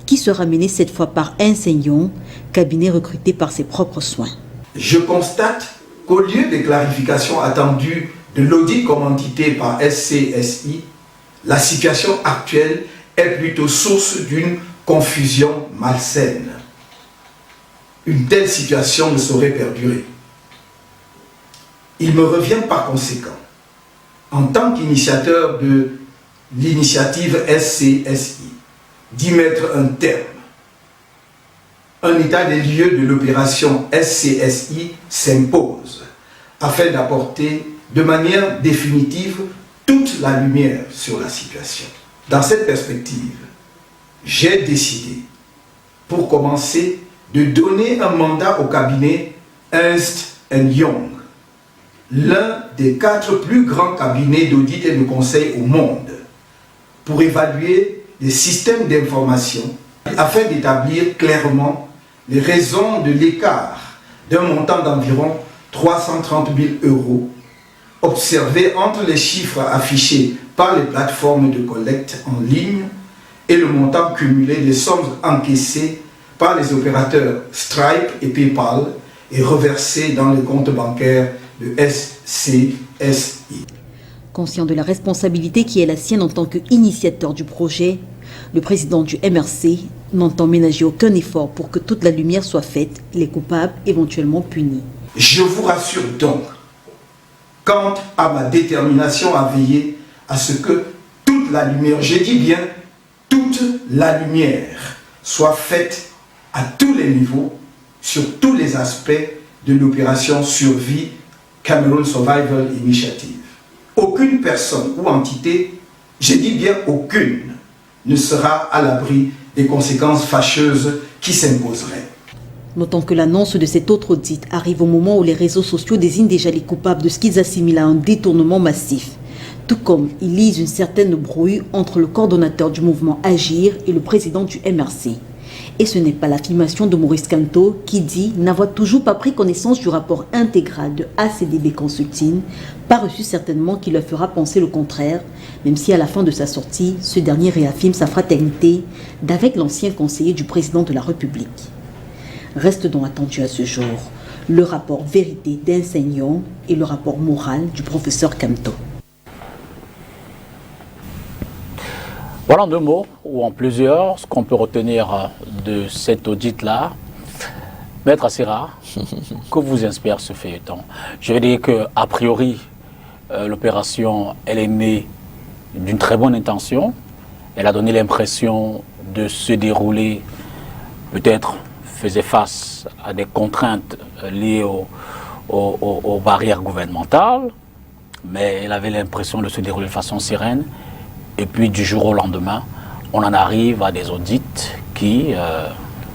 qui sera mené cette fois par Enseignant, cabinet recruté par ses propres soins. Je constate qu'au lieu des clarifications attendues de l'audit commandité par SCSI, la situation actuelle est plutôt source d'une confusion malsaine. Une telle situation ne saurait perdurer. Il me revient par conséquent, en tant qu'initiateur de l'initiative SCSI, d'y mettre un terme. Un état des lieux de l'opération SCSI s'impose afin d'apporter de manière définitive toute la lumière sur la situation. Dans cette perspective, j'ai décidé, pour commencer, de donner un mandat au cabinet Ernst & Young, l'un des 4 plus grands cabinets d'audit et de conseil au monde, pour évaluer les systèmes d'information afin d'établir clairement les raisons de l'écart d'un montant d'environ 330 000 € observé entre les chiffres affichés par les plateformes de collecte en ligne et le montant cumulé des sommes encaissées par les opérateurs Stripe et PayPal et reversées dans le compte bancaire de SCSI. Conscient de la responsabilité qui est la sienne en tant qu'initiateur du projet, le président du MRC n'entend ménager aucun effort pour que toute la lumière soit faite, les coupables éventuellement punis. Je vous rassure donc, quant à ma détermination à veiller à ce que toute la lumière, je dis bien toute la lumière, soit faite à tous les niveaux, sur tous les aspects de l'opération Survie Cameroun Survival Initiative. Aucune personne ou entité, je dis bien aucune, ne sera à l'abri des conséquences fâcheuses qui s'imposeraient. Notons que l'annonce de cet autre audit arrive au moment où les réseaux sociaux désignent déjà les coupables de ce qu'ils assimilent à un détournement massif, tout comme ils lisent une certaine brouille entre le coordonnateur du mouvement Agir et le président du MRC. Et ce n'est pas l'affirmation de Maurice Kamto qui dit n'avoir toujours pas pris connaissance du rapport intégral de ACDB Consulting, pas reçu certainement qui leur fera penser le contraire, même si à la fin de sa sortie, ce dernier réaffirme sa fraternité d'avec l'ancien conseiller du président de la République. Reste donc attendu à ce jour le rapport vérité d'Enseignant et le rapport moral du professeur Kamto. Voilà en 2 mots, ou en plusieurs, ce qu'on peut retenir de cet audit-là. Maître Assira, que vous inspire ce feuilleton? Je veux dire qu'a priori, l'opération, elle est née d'une très bonne intention. Elle a donné l'impression de se dérouler, peut-être faisait face à des contraintes liées aux barrières gouvernementales, mais elle avait l'impression de se dérouler de façon sereine. Et puis du jour au lendemain, on en arrive à des audits qui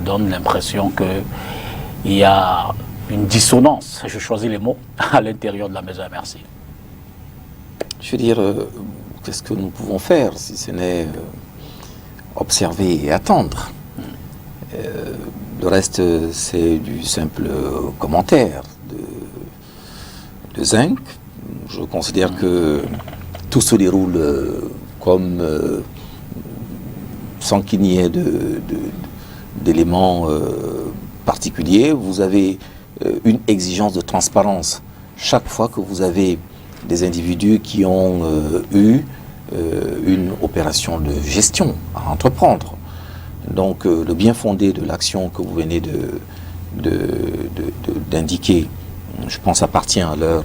donnent l'impression qu'il y a une dissonance, je choisis les mots, à l'intérieur de la maison MRC. Je veux dire, qu'est-ce que nous pouvons faire si ce n'est observer et attendre? Le reste, c'est du simple commentaire de Zinc. Je considère que tout se déroule comme sans qu'il n'y ait d'éléments particuliers. Vous avez une exigence de transparence chaque fois que vous avez des individus qui ont eu une opération de gestion à entreprendre. Donc le bien fondé de l'action que vous venez d'indiquer, je pense, appartient à leurs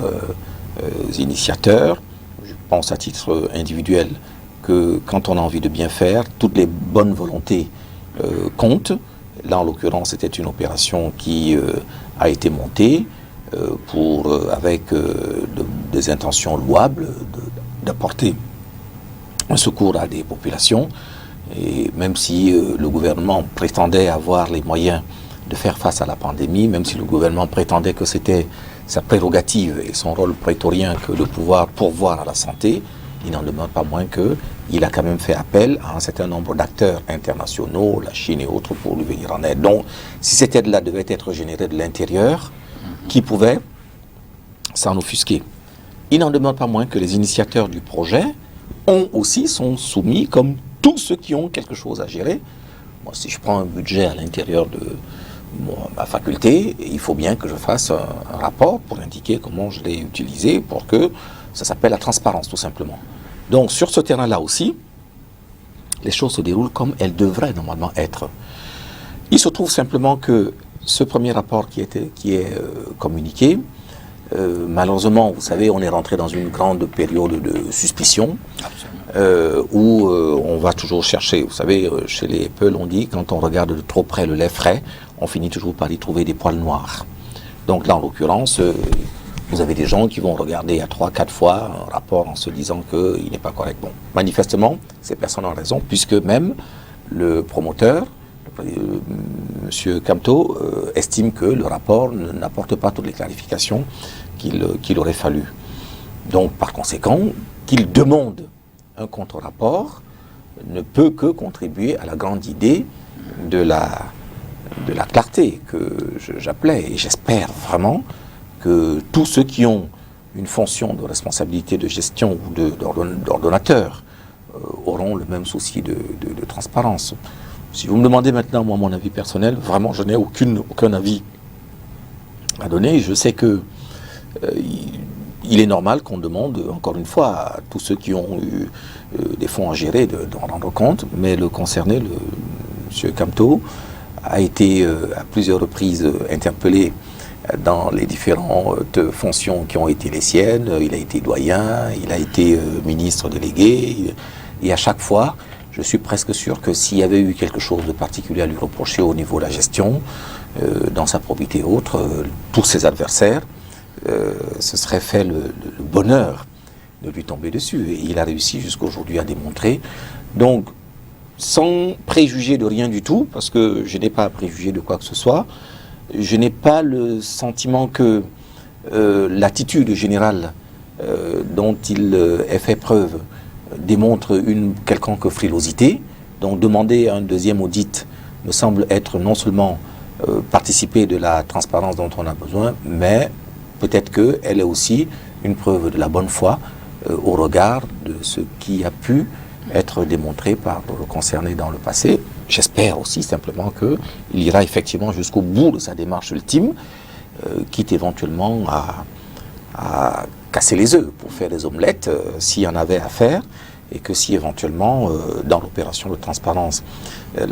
initiateurs. Je pense à titre individuel que quand on a envie de bien faire, toutes les bonnes volontés compte. Là, en l'occurrence, c'était une opération qui a été montée avec des intentions louables d'apporter un secours à des populations. Et même si le gouvernement prétendait avoir les moyens de faire face à la pandémie, même si le gouvernement prétendait que c'était sa prérogative et son rôle prétorien que de pouvoir pourvoir à la santé, il n'en demeure pas moins qu'il a quand même fait appel à un certain nombre d'acteurs internationaux, la Chine et autres, pour lui venir en aide. Donc, si cette aide-là devait être générée de l'intérieur, qui pouvait s'en offusquer? Il n'en demeure pas moins que les initiateurs du projet sont soumis, comme tous ceux qui ont quelque chose à gérer. Moi, si je prends un budget à l'intérieur de ma faculté, il faut bien que je fasse un rapport pour indiquer comment je l'ai utilisé, pour que ça s'appelle la transparence, tout simplement. Donc, sur ce terrain-là aussi, les choses se déroulent comme elles devraient normalement être. Il se trouve simplement que ce premier rapport qui est communiqué, malheureusement, vous savez, on est rentré dans une grande période de suspicion, où on va toujours chercher. Vous savez, chez les Apple, on dit, quand on regarde de trop près le lait frais, on finit toujours par y trouver des poils noirs. Donc là, en l'occurrence, vous avez des gens qui vont regarder à 3-4 fois un rapport en se disant qu'il n'est pas correct. Bon, manifestement, ces personnes ont raison, puisque même le promoteur, M. Camteau, estime que le rapport n'apporte pas toutes les clarifications qu'il aurait fallu. Donc, par conséquent, qu'il demande un contre-rapport ne peut que contribuer à la grande idée de la clarté que j'appelais, et j'espère vraiment que tous ceux qui ont une fonction de responsabilité de gestion ou d'ordonnateur auront le même souci de transparence. Si vous me demandez maintenant, moi, mon avis personnel, vraiment, je n'ai aucun avis à donner. Je sais que il est normal qu'on demande, encore une fois, à tous ceux qui ont eu des fonds à gérer d'en rendre compte, mais le concerné, M. Camteau, a été à plusieurs reprises interpellé dans les différentes fonctions qui ont été les siennes. Il a été doyen, il a été ministre délégué, et à chaque fois, je suis presque sûr que s'il y avait eu quelque chose de particulier à lui reprocher au niveau de la gestion, dans sa probité et autres, tous ses adversaires se seraient fait le bonheur de lui tomber dessus. Et il a réussi jusqu'aujourd'hui à démontrer. Donc, sans préjuger de rien du tout, parce que je n'ai pas à préjuger de quoi que ce soit, je n'ai pas le sentiment que l'attitude générale dont il est fait preuve démontre une quelconque frilosité. Donc demander un deuxième audit me semble être non seulement participer de la transparence dont on a besoin, mais peut-être qu'elle est aussi une preuve de la bonne foi au regard de ce qui a pu être démontré par le concerné dans le passé. J'espère aussi simplement qu'il ira effectivement jusqu'au bout de sa démarche ultime, quitte éventuellement à casser les œufs pour faire des omelettes s'il y en avait à faire, et que si éventuellement, dans l'opération de transparence,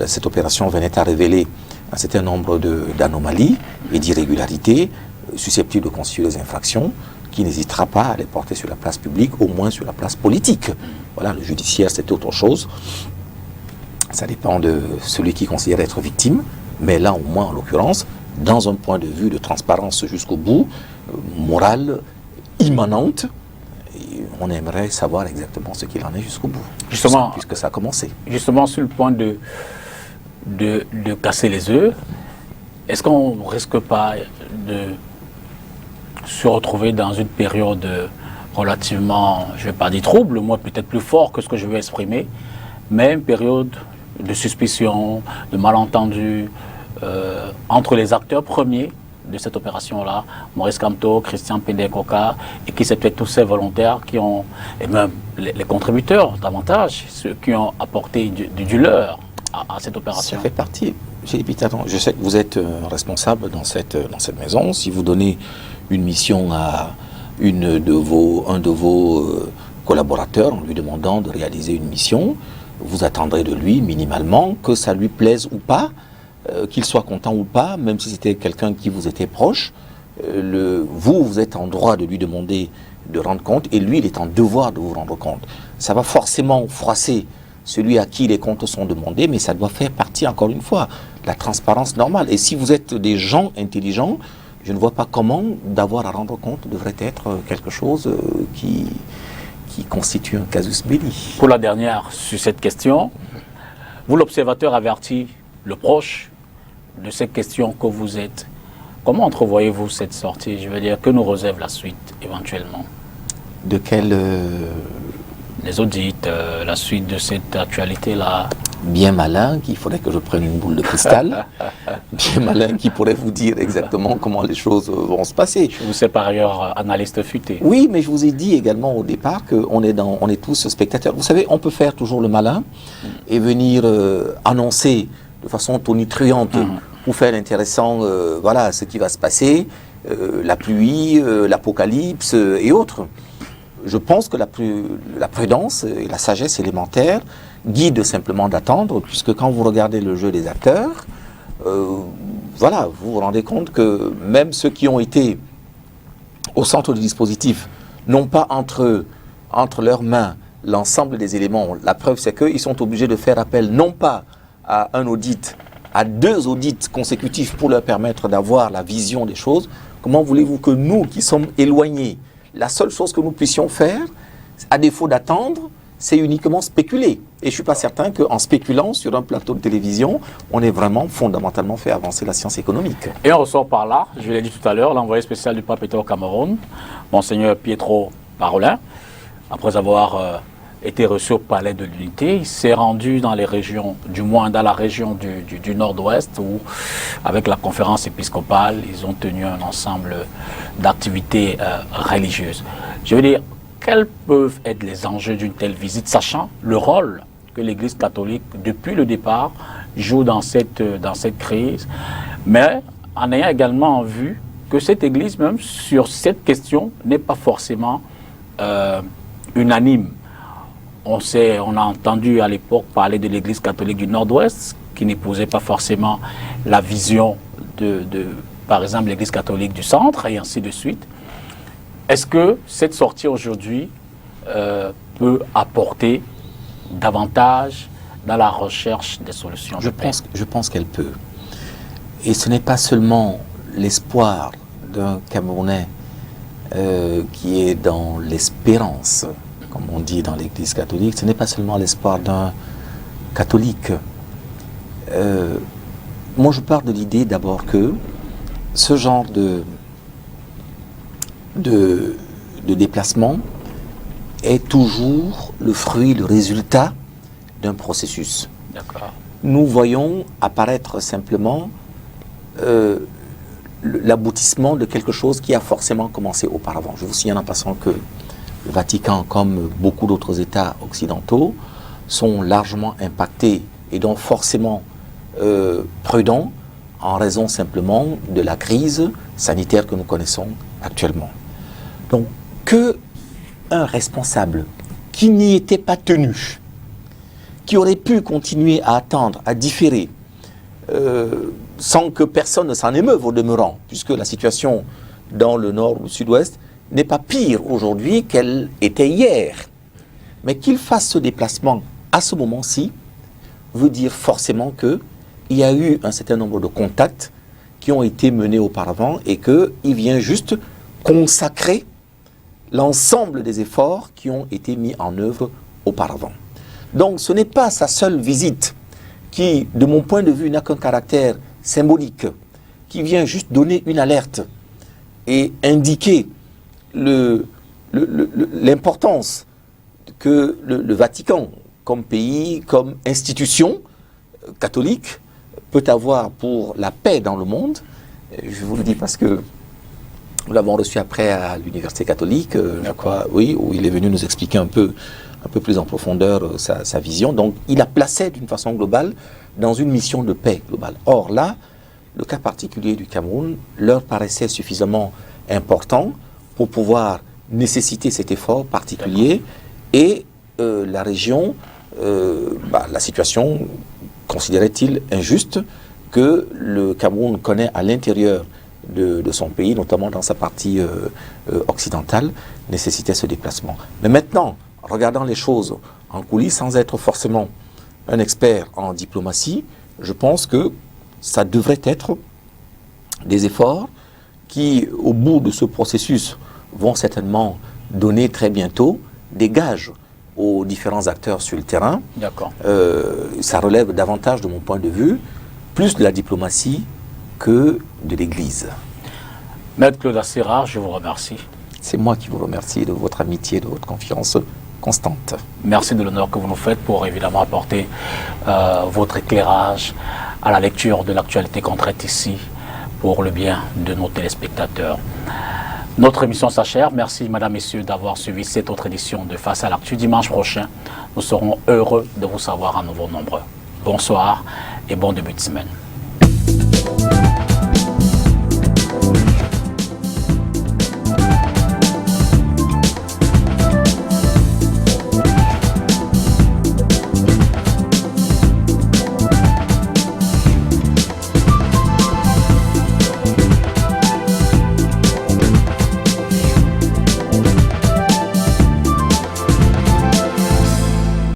cette opération venait à révéler un certain nombre d'anomalies et d'irrégularités susceptibles de constituer des infractions, qui n'hésitera pas à les porter sur la place publique, au moins sur la place politique. Voilà, le judiciaire, c'est autre chose. Ça dépend de celui qui considère être victime, mais là, au moins, en l'occurrence, dans un point de vue de transparence jusqu'au bout, morale, immanente, on aimerait savoir exactement ce qu'il en est jusqu'au bout. Justement, puisque ça a commencé. Justement, sur le point de casser les œufs, est-ce qu'on ne risque pas de se retrouver dans une période relativement, je ne vais pas dire trouble, moi peut-être plus fort que ce que je vais exprimer, mais une période de suspicion, de malentendu entre les acteurs premiers de cette opération-là, Maurice Camteau, Christian Pédé-Coca, et qui c'est peut-être tous ces volontaires qui ont, et même les contributeurs davantage, ceux qui ont apporté du leur à cette opération. Ça fait partie. Je sais que vous êtes responsable dans cette maison. Si vous donnez une mission à un de vos collaborateurs en lui demandant de réaliser une mission, vous attendrez de lui minimalement que ça lui plaise ou pas, qu'il soit content ou pas, même si c'était quelqu'un qui vous était proche, vous êtes en droit de lui demander de rendre compte, et lui, il est en devoir de vous rendre compte. Ça va forcément froisser celui à qui les comptes sont demandés, mais ça doit faire partie, encore une fois, de la transparence normale. Et si vous êtes des gens intelligents, je ne vois pas comment d'avoir à rendre compte devrait être quelque chose qui constitue un casus belli. Pour la dernière, sur cette question, vous, l'observateur averti, le proche de cette question que vous êtes, comment entrevoyez-vous cette sortie? Je veux dire, que nous réserve la suite, éventuellement? De quel... Les audits, la suite de cette actualité-là? Bien malin, qu'il faudrait que je prenne une boule de cristal. Bien malin, qui pourrait vous dire exactement comment les choses vont se passer. Vous êtes par ailleurs analyste futé. Oui, mais je vous ai dit également au départ qu'on est tous spectateurs. Vous savez, on peut faire toujours le malin et venir annoncer de façon tonitruante ou faire l'intéressant, voilà, ce qui va se passer, la pluie, l'apocalypse et autres. Je pense que la prudence et la sagesse élémentaire guident simplement d'attendre, puisque quand vous regardez le jeu des acteurs, voilà, vous vous rendez compte que même ceux qui ont été au centre du dispositif n'ont pas entre leurs mains l'ensemble des éléments. La preuve, c'est qu'ils sont obligés de faire appel non pas à un audit, à 2 audits consécutifs pour leur permettre d'avoir la vision des choses. Comment voulez-vous que nous, qui sommes éloignés, la seule chose que nous puissions faire, à défaut d'attendre, c'est uniquement spéculer. Et je ne suis pas certain qu'en spéculant sur un plateau de télévision, on ait vraiment fondamentalement fait avancer la science économique. Et on ressort par là, je l'ai dit tout à l'heure, l'envoyé spécial du pape était au Cameroun, Monseigneur Pietro Parolin, après avoir été reçu au Palais de l'Unité, il s'est rendu dans les régions, du moins dans la région du Nord-Ouest, où avec la conférence épiscopale, ils ont tenu un ensemble d'activités religieuses. Je veux dire, quels peuvent être les enjeux d'une telle visite, sachant le rôle que l'Église catholique, depuis le départ, joue dans cette crise, mais en ayant également vu que cette Église, même sur cette question, n'est pas forcément unanime. On a entendu à l'époque parler de l'Église catholique du Nord-Ouest, qui n'épousait pas forcément la vision par exemple, l'Église catholique du Centre, et ainsi de suite. Est-ce que cette sortie aujourd'hui peut apporter davantage dans la recherche des solutions de paix? Je pense qu'elle peut. Et ce n'est pas seulement l'espoir d'un Camerounais qui est dans l'espérance, comme on dit dans l'Église catholique, ce n'est pas seulement l'espoir d'un catholique. Moi, je pars de l'idée d'abord que ce genre de déplacement est toujours le fruit, le résultat d'un processus. D'accord. Nous voyons apparaître simplement l'aboutissement de quelque chose qui a forcément commencé auparavant. Je vous signale en passant que le Vatican, comme beaucoup d'autres États occidentaux, sont largement impactés et donc forcément prudents en raison simplement de la crise sanitaire que nous connaissons actuellement. Donc, que un responsable qui n'y était pas tenu, qui aurait pu continuer à attendre, à différer, sans que personne ne s'en émeuve au demeurant, puisque la situation dans le nord ou le sud-ouest n'est pas pire aujourd'hui qu'elle était hier. Mais qu'il fasse ce déplacement à ce moment-ci veut dire forcément qu'il y a eu un certain nombre de contacts qui ont été menés auparavant et qu'il vient juste consacrer l'ensemble des efforts qui ont été mis en œuvre auparavant. Donc ce n'est pas sa seule visite qui, de mon point de vue, n'a qu'un caractère symbolique, qui vient juste donner une alerte et indiquer l'importance que le Vatican, comme pays, comme institution catholique, peut avoir pour la paix dans le monde. Je vous le dis parce que nous l'avons reçu après à l'Université catholique, je crois, oui, où il est venu nous expliquer un peu plus en profondeur sa vision. Donc, il la plaçait d'une façon globale dans une mission de paix globale. Or, là, le cas particulier du Cameroun leur paraissait suffisamment important pour pouvoir nécessiter cet effort particulier et la région, la situation considérait-il injuste que le Cameroun connaît à l'intérieur de son pays, notamment dans sa partie occidentale, nécessitait ce déplacement. Mais maintenant, regardant les choses en coulisses, sans être forcément un expert en diplomatie, je pense que ça devrait être des efforts qui, au bout de ce processus, vont certainement donner très bientôt des gages aux différents acteurs sur le terrain. D'accord. Ça relève davantage, de mon point de vue, plus de la diplomatie que de l'Église. Maître Claude Assirard, je vous remercie. C'est moi qui vous remercie de votre amitié, de votre confiance constante. Merci de l'honneur que vous nous faites pour évidemment apporter votre éclairage à la lecture de l'actualité qu'on traite ici pour le bien de nos téléspectateurs. Notre émission s'achève. Merci, mesdames, messieurs, d'avoir suivi cette autre édition de Face à l'actu. Dimanche prochain, nous serons heureux de vous savoir à nouveau nombreux. Bonsoir et bon début de semaine.